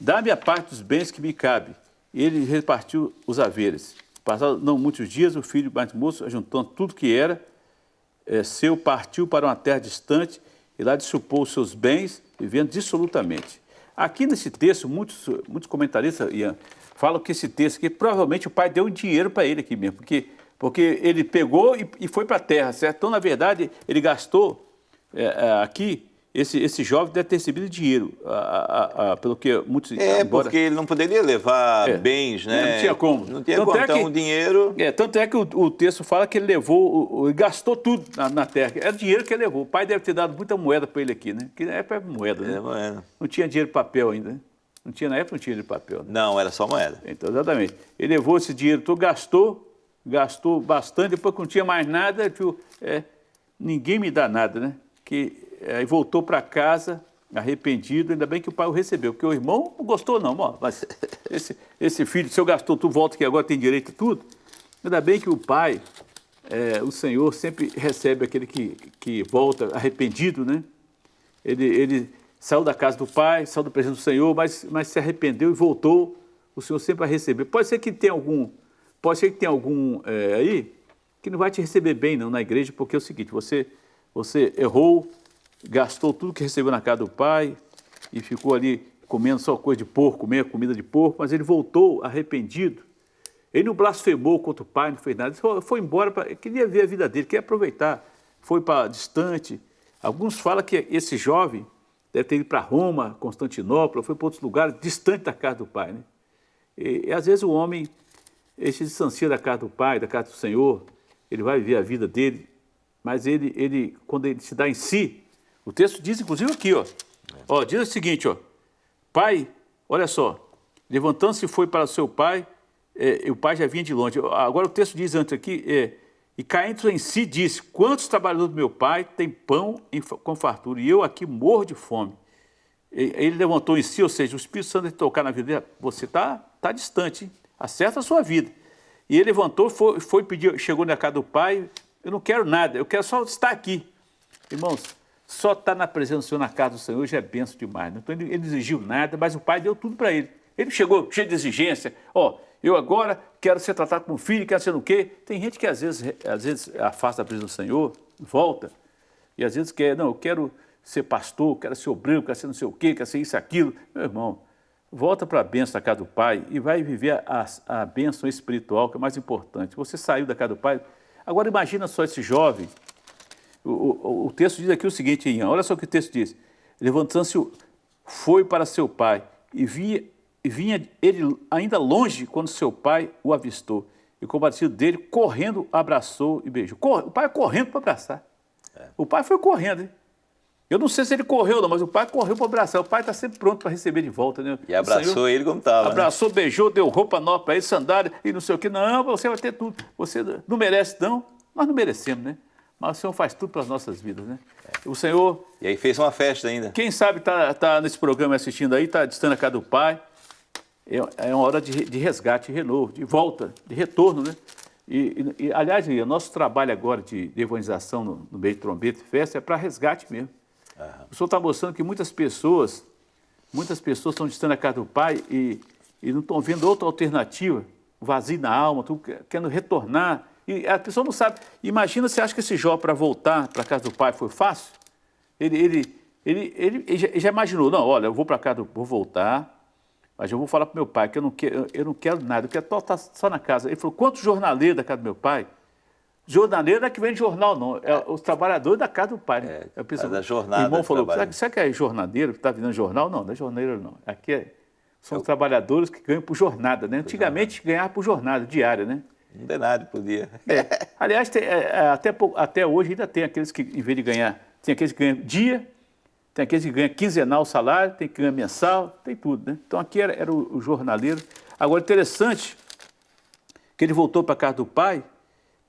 dá-me a parte dos bens que me cabe. E ele repartiu os haveres. Passados não muitos dias, o filho mais moço, juntando tudo que era, seu, partiu para uma terra distante e lá dissipou os seus bens, vivendo dissolutamente. Aqui nesse texto, muitos comentaristas, Ian, falam que esse texto aqui, provavelmente o pai deu dinheiro para ele aqui mesmo, porque ele pegou e foi para a terra, certo? Então, na verdade, ele gastou aqui, esse jovem deve ter recebido dinheiro, pelo que muitos... porque ele não poderia levar bens, né? Não tinha como. Não tinha como, então o dinheiro... tanto é que o texto fala que ele levou, ele gastou tudo na terra. Era dinheiro que ele levou. O pai deve ter dado muita moeda para ele aqui, né? Porque na época era moeda, né? Moeda. Não tinha dinheiro de papel ainda, né? Na época não tinha dinheiro de papel. Né? Não, era só moeda. Então, exatamente. Ele levou esse dinheiro todo, gastou bastante, depois que não tinha mais nada, ele falou, ninguém me dá nada, né? Aí voltou para casa, arrependido, ainda bem que o pai o recebeu, porque o irmão não gostou não, mas esse filho, se eu gastou, tu volta que agora tem direito a tudo. Ainda bem que o pai o Senhor sempre recebe aquele que volta arrependido, né? Ele saiu da casa do Pai, saiu do presente do Senhor, mas se arrependeu e voltou, o Senhor sempre vai receber. Pode ser que tenha algum aí que não vai te receber bem não na igreja, porque é o seguinte, você errou, gastou tudo que recebeu na casa do Pai e ficou ali comendo só coisa de porco, comendo comida de porco, mas ele voltou arrependido. Ele não blasfemou contra o Pai, não fez nada, ele foi embora, queria ver a vida dele, queria aproveitar, foi para distante. Alguns falam que esse jovem deve ter ido para Roma, Constantinopla, foi para outros lugares, distante da casa do Pai, né? E às vezes o homem se distancia da casa do Pai, da casa do Senhor, ele vai viver a vida dele, mas quando ele se dá em si, o texto diz, inclusive aqui, diz o seguinte, Pai, olha só, levantando-se foi para o seu pai, e o pai já vinha de longe. Agora o texto diz antes aqui, e caindo em si disse, quantos trabalhadores do meu pai têm pão com fartura, e eu aqui morro de fome. Ele levantou em si, ou seja, o Espírito Santo de tocar na vida dele, você está distante, hein? Acerta a sua vida. E ele levantou, foi pedir, chegou na casa do pai, eu não quero nada, eu quero só estar aqui. Irmãos, só estar na presença do Senhor, na casa do Senhor, já é benção demais. Então ele não exigiu nada, mas o pai deu tudo para ele. Ele chegou cheio de exigência, eu agora quero ser tratado como filho, quero ser o quê? Tem gente que às vezes afasta a presença do Senhor, volta, e às vezes quer, não, eu quero ser pastor, quero ser obreiro, quero ser não sei o quê, quero ser isso, aquilo. Meu irmão, volta para a bênção da casa do Pai e vai viver a bênção espiritual, que é mais importante. Você saiu da casa do Pai, agora imagina só esse jovem. O texto diz aqui o seguinte, Ian, olha só o que o texto diz. Levantando-se, foi para seu pai e vinha ele ainda longe quando seu pai o avistou. E compadecido dele, correndo, abraçou e beijou. O pai correndo para abraçar. O pai foi correndo, hein? Eu não sei se ele correu ou não, mas o pai correu para abraçar. O pai está sempre pronto para receber de volta, né? E abraçou ele como estava. Abraçou, beijou, deu roupa nova para ele, sandália e não sei o que. Não, você vai ter tudo. Você não merece, não. Nós não merecemos, né? Mas o Senhor faz tudo para as nossas vidas, né? O Senhor... E aí fez uma festa ainda. Quem sabe está nesse programa assistindo aí, está distante da casa do Pai. É uma hora de resgate, de renovo, de volta, de retorno, né? E aliás, o nosso trabalho agora de evangelização no meio de trombeta e festa é para resgate mesmo. O Senhor está mostrando que muitas pessoas estão distantes da casa do Pai e não estão vendo outra alternativa, vazio na alma, querendo retornar. E a pessoa não sabe. Imagina, você acha que esse jovem, para voltar para a casa do Pai, foi fácil? Ele já imaginou, não, olha, eu vou para a casa, vou voltar, mas eu vou falar para o meu pai que eu não quero nada, eu quero estar só na casa. Ele falou, quantos jornaleiros da casa do meu pai? Jornaleiro não é que vem de jornal, não. É os trabalhadores da casa do pai. Né? Da jornada. O irmão falou, será que é jornadeiro que está vindo jornal? Não, não é jornaleiro, não. Aqui são os trabalhadores que ganham por jornada, né? Antigamente ganhava por jornada diária, né? Um denário por dia. Aliás, até hoje ainda tem aqueles que, em vez de ganhar, tem aqueles que ganham dia, tem aqueles que ganham quinzenal o salário, tem que ganhar mensal, tem tudo, né? Então aqui era o jornaleiro. Agora, interessante que ele voltou para a casa do pai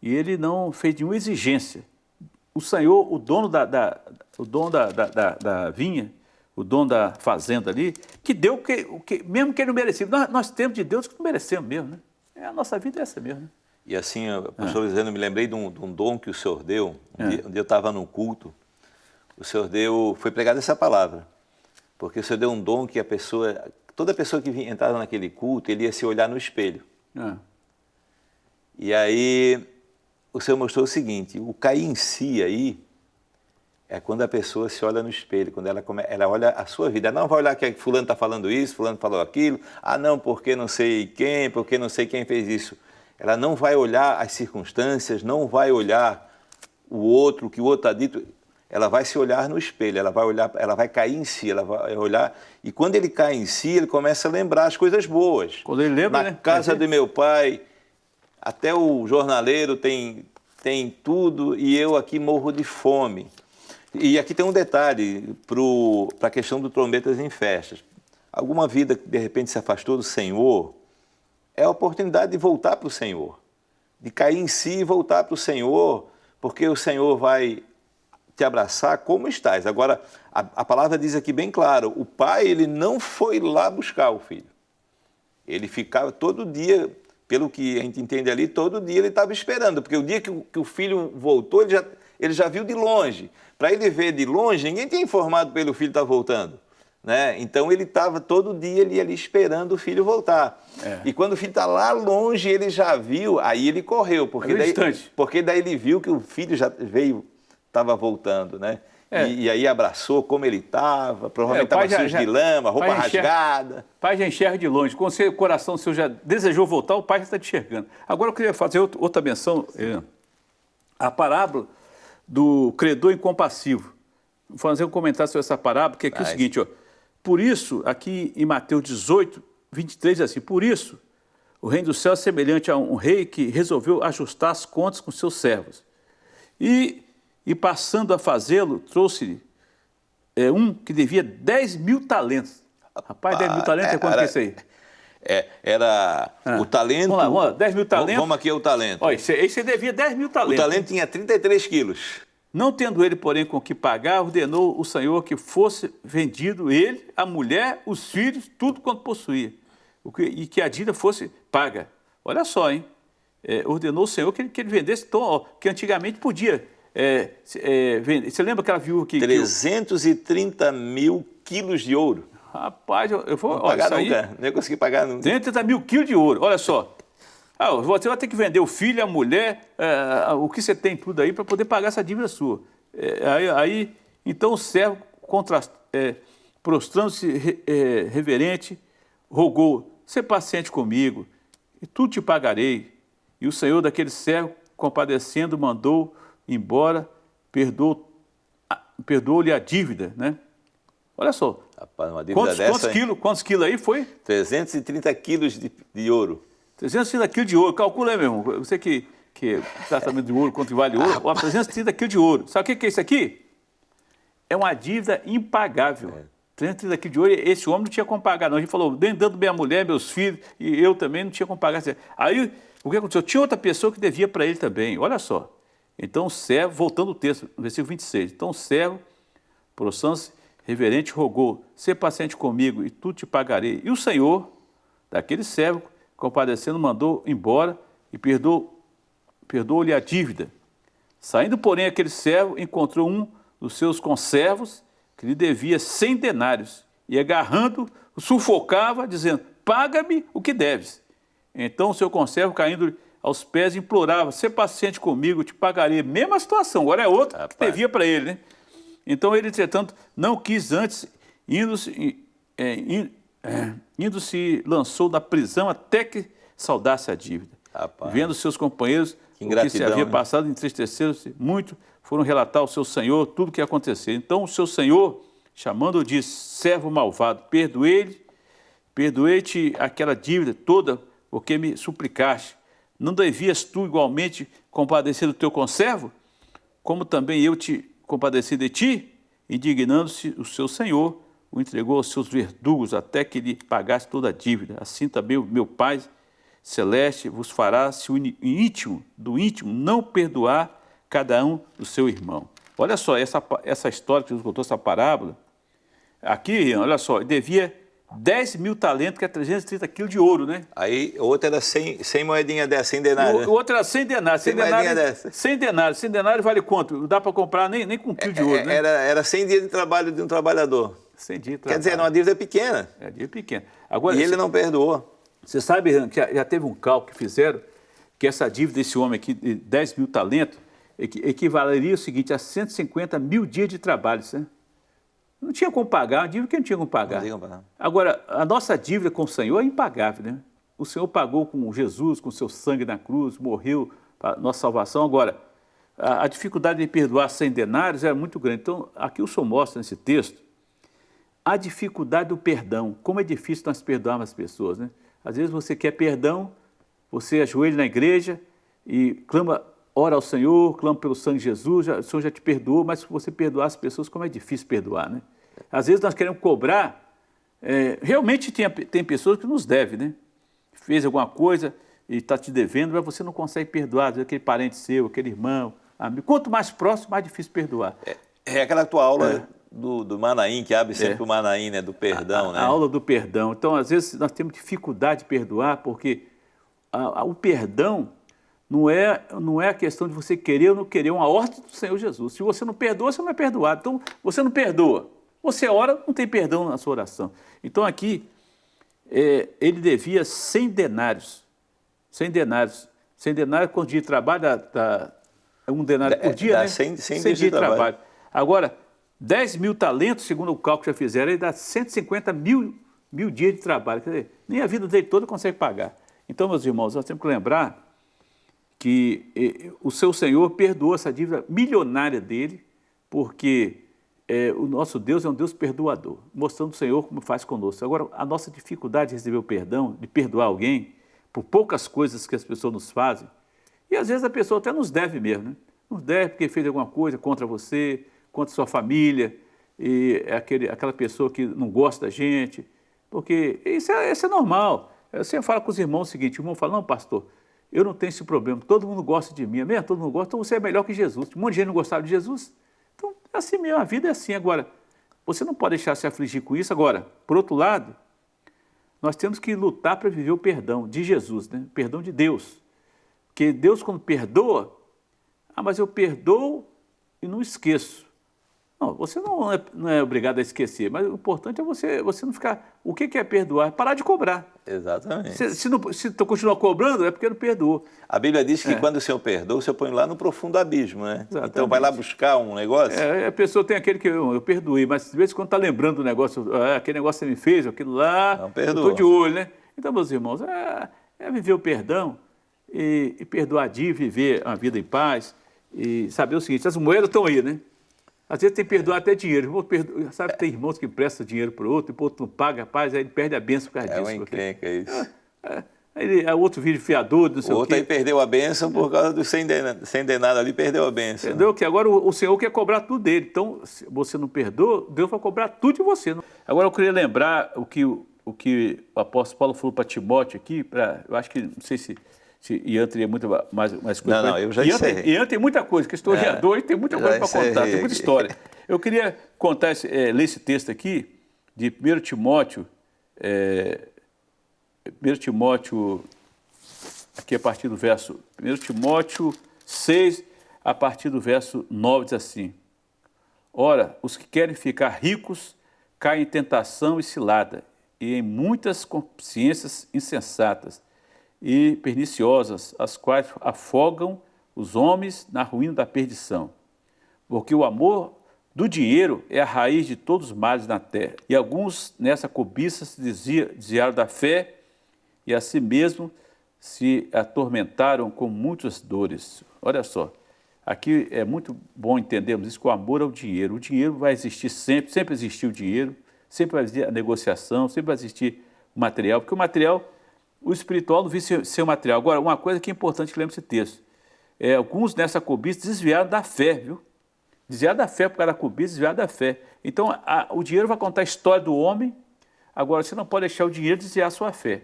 e ele não fez nenhuma exigência. O Senhor, o dono da vinha, o dono da fazenda ali, que deu o que mesmo que ele não merecia. Nós temos de Deus que não merecemos mesmo, né? A nossa vida é essa mesmo, né? E assim, pastor Luiziano, me lembrei de um dom que o Senhor deu. Um dia eu estava num culto, o Senhor foi pregada essa palavra, porque o Senhor deu um dom que toda pessoa que entrava naquele culto, ele ia se olhar no espelho. E aí, o Senhor mostrou o seguinte, o cair em si aí, é quando a pessoa se olha no espelho, quando ela olha a sua vida. Ela não vai olhar que fulano está falando isso, fulano falou aquilo, não, porque não sei quem fez isso. Ela não vai olhar as circunstâncias, não vai olhar o que o outro está dito, ela vai se olhar no espelho, ela vai cair em si, ela vai olhar, e quando ele cai em si, ele começa a lembrar as coisas boas. Quando ele lembra, Na casa de meu pai, até o jornaleiro tem tudo e eu aqui morro de fome. E aqui tem um detalhe para a questão do trombetas em festas. Alguma vida que de repente se afastou do Senhor, é a oportunidade de voltar para o Senhor, de cair em si e voltar para o Senhor, porque o Senhor vai te abraçar como estás. Agora, a palavra diz aqui bem claro, o pai ele não foi lá buscar o filho. Ele ficava todo dia pelo que a gente entende ali, todo dia ele estava esperando, porque o dia que o filho voltou, ele já viu de longe. Para ele ver de longe, ninguém tinha informado para ele o filho estar voltando. Né? Então ele estava todo dia ali esperando o filho voltar. E quando o filho está lá longe, ele já viu, aí ele correu, porque daí ele viu que o filho já estava voltando, né? E aí abraçou como ele estava, provavelmente estava sujo de lama, roupa rasgada. O pai já enxerga de longe. Quando o coração seu já desejou voltar, o pai já está te enxergando. Agora eu queria fazer outra menção, a parábola do credor incompassivo. Vou fazer um comentário sobre essa parábola, que aqui é o seguinte, ó. Por isso, aqui em Mateus 18, 23, diz assim, por isso, o reino do céu é semelhante a um rei que resolveu ajustar as contas com seus servos. E passando a fazê-lo, trouxe um que devia 10.000 talentos. Rapaz, 10.000 talentos é quanto que é isso aí? Era o talento... Vamos lá, 10.000 talentos. Vamos aqui o talento. Olha, esse devia 10.000 talentos. O talento tinha 33 quilos. Não tendo ele, porém, com que pagar, ordenou o Senhor que fosse vendido ele, a mulher, os filhos, tudo quanto possuía, e que a dívida fosse paga. Olha só, hein? Ordenou o Senhor que ele vendesse, que antigamente podia vender. Você lembra aquela viúva que... 330 mil quilos de ouro. Rapaz, eu vou pagar nunca, não ia conseguir pagar nunca. 330 mil quilos de ouro, olha só. Você vai ter que vender o filho, a mulher, o que você tem tudo aí para poder pagar essa dívida sua. Então o servo, prostrando-se reverente, rogou, sê paciente comigo, e tudo te pagarei. E o senhor daquele servo, compadecendo, mandou embora, perdoou-lhe a dívida, né? Olha só. Rapaz, uma dívida dessa, quantos quilos aí foi? 330 quilos de ouro. 330 quilos de ouro, calcula aí, meu irmão. Você que tratamento de ouro, quanto vale ouro, 330 quilos de ouro. Sabe o que é isso aqui? É uma dívida impagável. 330 quilos de ouro, esse homem não tinha como pagar, não. A gente falou, nem dando minha mulher, meus filhos, e eu também não tinha como pagar. Aí, o que aconteceu? Tinha outra pessoa que devia para ele também, olha só. Então o servo, voltando ao texto, no versículo 26, então o servo, prostrando-se reverente, rogou, sê paciente comigo e tudo te pagarei. E o Senhor, daquele servo, compadecendo, mandou embora e perdoou-lhe a dívida. Saindo, porém, aquele servo encontrou um dos seus conservos que lhe devia 100 denários e, agarrando, o sufocava, dizendo, paga-me o que deves. Então o seu conservo, caindo aos pés, implorava, sê paciente comigo, te pagarei. Mesma situação, agora é outro que devia para ele, né? Então ele, entretanto, não quis antes, indo-se, lançou na prisão até que saudasse a dívida. Rapaz. Vendo seus companheiros o que se havia passado, entristeceram-se muito, foram relatar ao seu senhor tudo o que aconteceu. Então o seu senhor, chamando-o, disse, servo malvado, perdoei-te aquela dívida toda, porque me suplicaste. Não devias tu igualmente compadecer do teu conservo? Como também eu te compadeci de ti? Indignando-se o seu senhor, o entregou aos seus verdugos até que lhe pagasse toda a dívida. Assim também o meu Pai Celeste vos fará, se o íntimo do íntimo não perdoar cada um do seu irmão. Olha só, essa história que Jesus contou, essa parábola, aqui, olha só, devia 10.000 talentos, que é 330 quilos de ouro, né? Aí, o outro era 100 moedinhas dessas, 100 denários. O outro era 100 denários. 100 denários. 100 denários vale quanto? Não dá para comprar nem com 1 quilo de ouro, né? Era 100 dias de trabalho de um trabalhador. 100 dias de trabalho. Quer dizer, era uma dívida pequena. É, dívida pequena. Agora, e ele não perdoou. Você sabe, que já teve um cálculo que fizeram, que essa dívida desse homem aqui, de 10.000 talentos, equivaleria o seguinte, a 150 mil dias de trabalho, né? Não tinha como pagar, uma dívida que não tinha como pagar. Agora, a nossa dívida com o Senhor é impagável, né? O Senhor pagou com Jesus, com seu sangue na cruz, morreu para a nossa salvação. Agora, a dificuldade de perdoar 100 denários era muito grande. Então, aqui o Senhor mostra nesse texto a dificuldade do perdão. Como é difícil nós perdoarmos as pessoas, né? Às vezes você quer perdão, você ajoelha na igreja e clama, ora ao Senhor, clama pelo sangue de Jesus, o Senhor já te perdoou, mas se você perdoar as pessoas, como é difícil perdoar, né? Às vezes nós queremos cobrar, realmente tem pessoas que nos devem, né? Fez alguma coisa e está te devendo, mas você não consegue perdoar, às vezes aquele parente seu, aquele irmão, amigo. Quanto mais próximo, mais difícil perdoar. É aquela tua aula do Manaim, que abre sempre o Manaim, né? Do perdão, né? A aula do perdão. Então, às vezes, nós temos dificuldade de perdoar porque o perdão não é a questão de você querer ou não querer, é uma ordem do Senhor Jesus. Se você não perdoa, você não é perdoado. Então, você não perdoa. Você ora, não tem perdão na sua oração. Então, aqui, ele devia 100 denários. 100 denários. 100 denários com dia de trabalho, um denário por dia, dá né? 100 dias de trabalho. Agora, 10 mil talentos, segundo o cálculo que já fizeram, ele dá 150 mil dias de trabalho. Quer dizer, nem a vida dele toda consegue pagar. Então, meus irmãos, nós temos que lembrar que o seu Senhor perdoou essa dívida milionária dele, porque o nosso Deus é um Deus perdoador, mostrando o Senhor como faz conosco. Agora, a nossa dificuldade de receber o perdão, de perdoar alguém, por poucas coisas que as pessoas nos fazem, e às vezes a pessoa até nos deve mesmo, né? Nos deve porque fez alguma coisa contra você, contra sua família, e aquela pessoa que não gosta da gente, porque isso é normal. Eu sempre falo com os irmãos o seguinte, o irmão fala, não, pastor, eu não tenho esse problema, todo mundo gosta de mim, mesmo todo mundo gosta, então você é melhor que Jesus. Um monte de gente não gostava de Jesus, então é assim mesmo, a vida é assim. Agora, você não pode deixar se afligir com isso. Agora, por outro lado, nós temos que lutar para viver o perdão de Jesus, né? O perdão de Deus. Porque Deus, quando perdoa, mas eu perdoo e não esqueço. Não, você não é obrigado a esquecer, mas o importante é você não ficar... O que é perdoar? Parar de cobrar. Exatamente. Se tu continuar cobrando, é porque não perdoou. A Bíblia diz que quando o Senhor perdoa, o Senhor põe lá no profundo abismo, né? Exatamente. Então vai lá buscar um negócio. A pessoa tem aquele que eu perdoei, mas de vez em quando está lembrando do negócio, aquele negócio que você me fez, aquilo lá, não perdoa. Eu estou de olho, né? Então, meus irmãos, viver o perdão e perdoar a dívida, viver uma vida em paz e saber o seguinte, as moedas estão aí, né? Às vezes tem que perdoar até dinheiro. Sabe, tem irmãos que prestam dinheiro para o outro, e o outro não paga, rapaz, aí ele perde a bênção por causa disso. É uma encrenca isso. Aí o outro vira fiador, não sei o quê. O outro aí perdeu a bênção por causa do sem denado ali, perdeu a bênção. Entendeu? Que agora o Senhor quer cobrar tudo dele. Então, se você não perdoa, Deus vai cobrar tudo de você. Agora, eu queria lembrar o que o apóstolo Paulo falou para Timóteo aqui, eu acho que, não sei se Ian teria muito mais coisa. Não, eu já encerrei. Ian tem muita coisa, que historiador e tem muita coisa para contar, tem muita história. Eu queria contar, ler esse texto aqui, de 1 Timóteo, aqui a partir do verso, 1 Timóteo 6, a partir do verso 9, diz assim: Ora, os que querem ficar ricos caem em tentação e cilada, e em muitas consciências insensatas e perniciosas, as quais afogam os homens na ruína da perdição. Porque o amor do dinheiro é a raiz de todos os males na terra. E alguns nessa cobiça se desviaram da fé e a si mesmo se atormentaram com muitas dores. Olha só, aqui é muito bom entendermos isso, que o amor ao dinheiro. O dinheiro vai existir sempre, sempre existiu o dinheiro, sempre vai existir a negociação, sempre vai existir o material, porque o material... O espiritual não vive ser o material. Agora, uma coisa que é importante que lembre esse texto. Alguns nessa cobiça desviaram da fé, viu? Desviaram da fé por causa da cobiça, desviaram da fé. Então, o dinheiro vai contar a história do homem. Agora, você não pode deixar o dinheiro desviar a sua fé.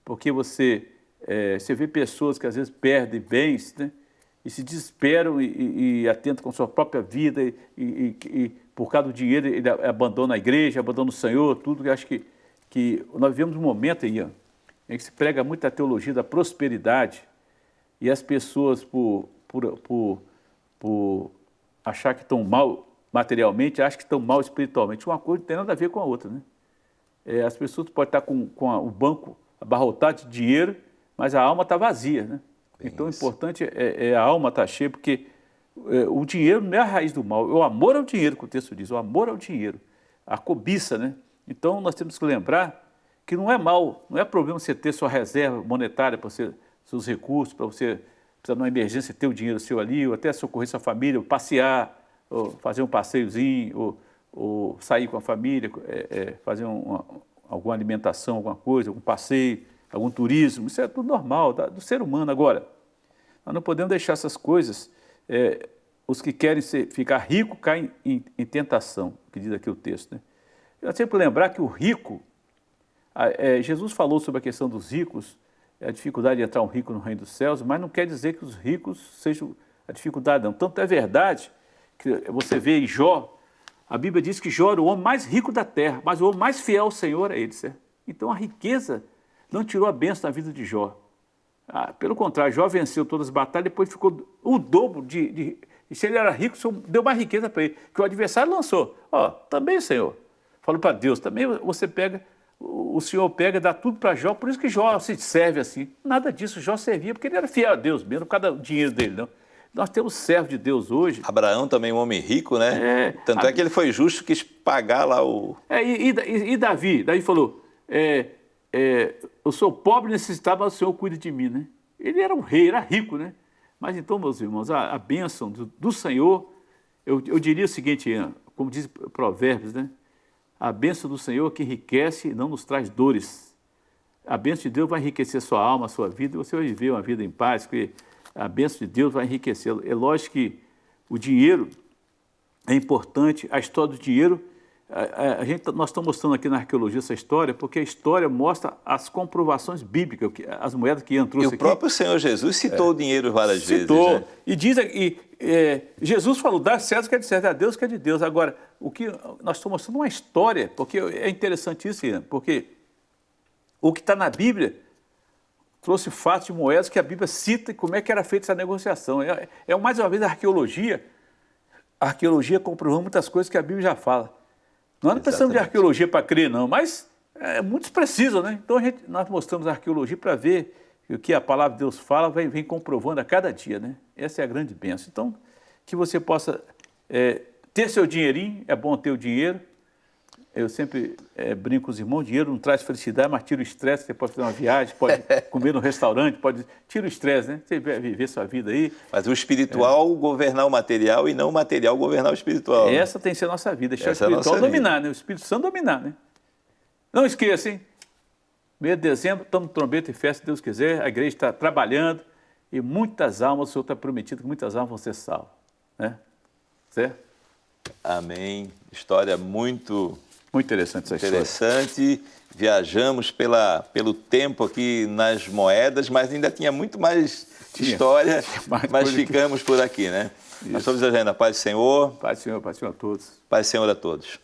Porque você vê pessoas que às vezes perdem bens, né? E se desesperam e atentam com a sua própria vida. E por causa do dinheiro, ele abandona a igreja, abandona o Senhor, tudo. Eu acho que nós vivemos um momento aí, em que se prega muito a teologia da prosperidade e as pessoas, por achar que estão mal materialmente, acham que estão mal espiritualmente. Uma coisa não tem nada a ver com a outra, né? As pessoas podem estar com o banco abarrotado de dinheiro, mas a alma está vazia, né? Então, o importante é a alma estar cheia, porque o dinheiro não é a raiz do mal, é o amor ao dinheiro, que o texto diz, o amor ao dinheiro, a cobiça, né? Então, nós temos que lembrar que não é mal, não é problema você ter sua reserva monetária para seus recursos, para você, precisar de uma emergência, ter o dinheiro seu ali, ou até socorrer sua família, ou passear, ou fazer um passeiozinho, ou sair com a família, fazer alguma alimentação, alguma coisa, algum passeio, algum turismo. Isso é tudo normal, do ser humano. Agora, nós não podemos deixar essas coisas, os que querem ficar ricos caem em tentação, que diz aqui o texto, né? Eu sempre lembrar que o rico, Jesus falou sobre a questão dos ricos, a dificuldade de entrar um rico no reino dos céus, mas não quer dizer que os ricos sejam a dificuldade, não. Tanto é verdade que você vê em Jó, a Bíblia diz que Jó era o homem mais rico da terra, mas o homem mais fiel ao Senhor é ele, certo? Então a riqueza não tirou a bênção da vida de Jó. Pelo contrário, Jó venceu todas as batalhas, depois ficou o dobro e se ele era rico, o Senhor deu mais riqueza para ele, que o adversário lançou. Também, Senhor, falou para Deus, também você pega, o Senhor pega, dá tudo para Jó, por isso que Jó se serve assim. Nada disso, Jó servia porque ele era fiel a Deus mesmo, por causa do dinheiro dele, não. Nós temos servo de Deus hoje. Abraão também um homem rico, né? Tanto é que ele foi justo, quis pagar lá o... E Davi falou, eu sou pobre e necessitado, mas o Senhor cuida de mim, né? Ele era um rei, era rico, né? Mas então, meus irmãos, a bênção do Senhor, eu diria o seguinte, como diz Provérbios, né? A bênção do Senhor que enriquece e não nos traz dores. A bênção de Deus vai enriquecer a sua alma, a sua vida, e você vai viver uma vida em paz, porque a bênção de Deus vai enriquecê-lo. É lógico que o dinheiro é importante, a história do dinheiro, nós estamos mostrando aqui na arqueologia essa história, porque a história mostra as comprovações bíblicas, as moedas que Ian trouxe aqui. E o próprio Senhor Jesus citou o dinheiro várias vezes. Citou. Né? E diz Jesus falou, dá certo que é de certo, a Deus que é de Deus. Agora, o que nós estamos mostrando uma história, porque é interessante isso, Ian, porque o que está na Bíblia trouxe fatos de moedas que a Bíblia cita e como é que era feita essa negociação. Mais uma vez, a arqueologia comprovou muitas coisas que a Bíblia já fala. Nós não precisamos de arqueologia para crer, não, mas muitos precisam, né? Então, nós mostramos a arqueologia para ver o que a palavra de Deus fala, vem comprovando a cada dia, né? Essa é a grande bênção. Então, que você possa ter seu dinheirinho, é bom ter o dinheiro. Eu sempre brinco com os irmãos, dinheiro não traz felicidade, mas tira o estresse, você pode fazer uma viagem, pode comer no restaurante, tira o estresse, né? Você vai viver sua vida aí. Mas o espiritual governar o material e não o material governar o espiritual. Essa tem que ser a nossa vida, deixar o espiritual dominar, né? O Espírito Santo dominar, né? Não esqueça, hein? 1º de dezembro, estamos no trombeta e festa, se Deus quiser, a igreja está trabalhando e muitas almas, o Senhor está prometido que muitas almas vão ser salvas, né? Certo? Amém. História muito interessante essa história. Interessante. Viajamos pelo tempo aqui nas moedas, mas ainda tinha muito mais história, mas ficamos por aqui, né? Nós estamos desejando a paz do Senhor. Paz do Senhor a todos. Paz do Senhor a todos.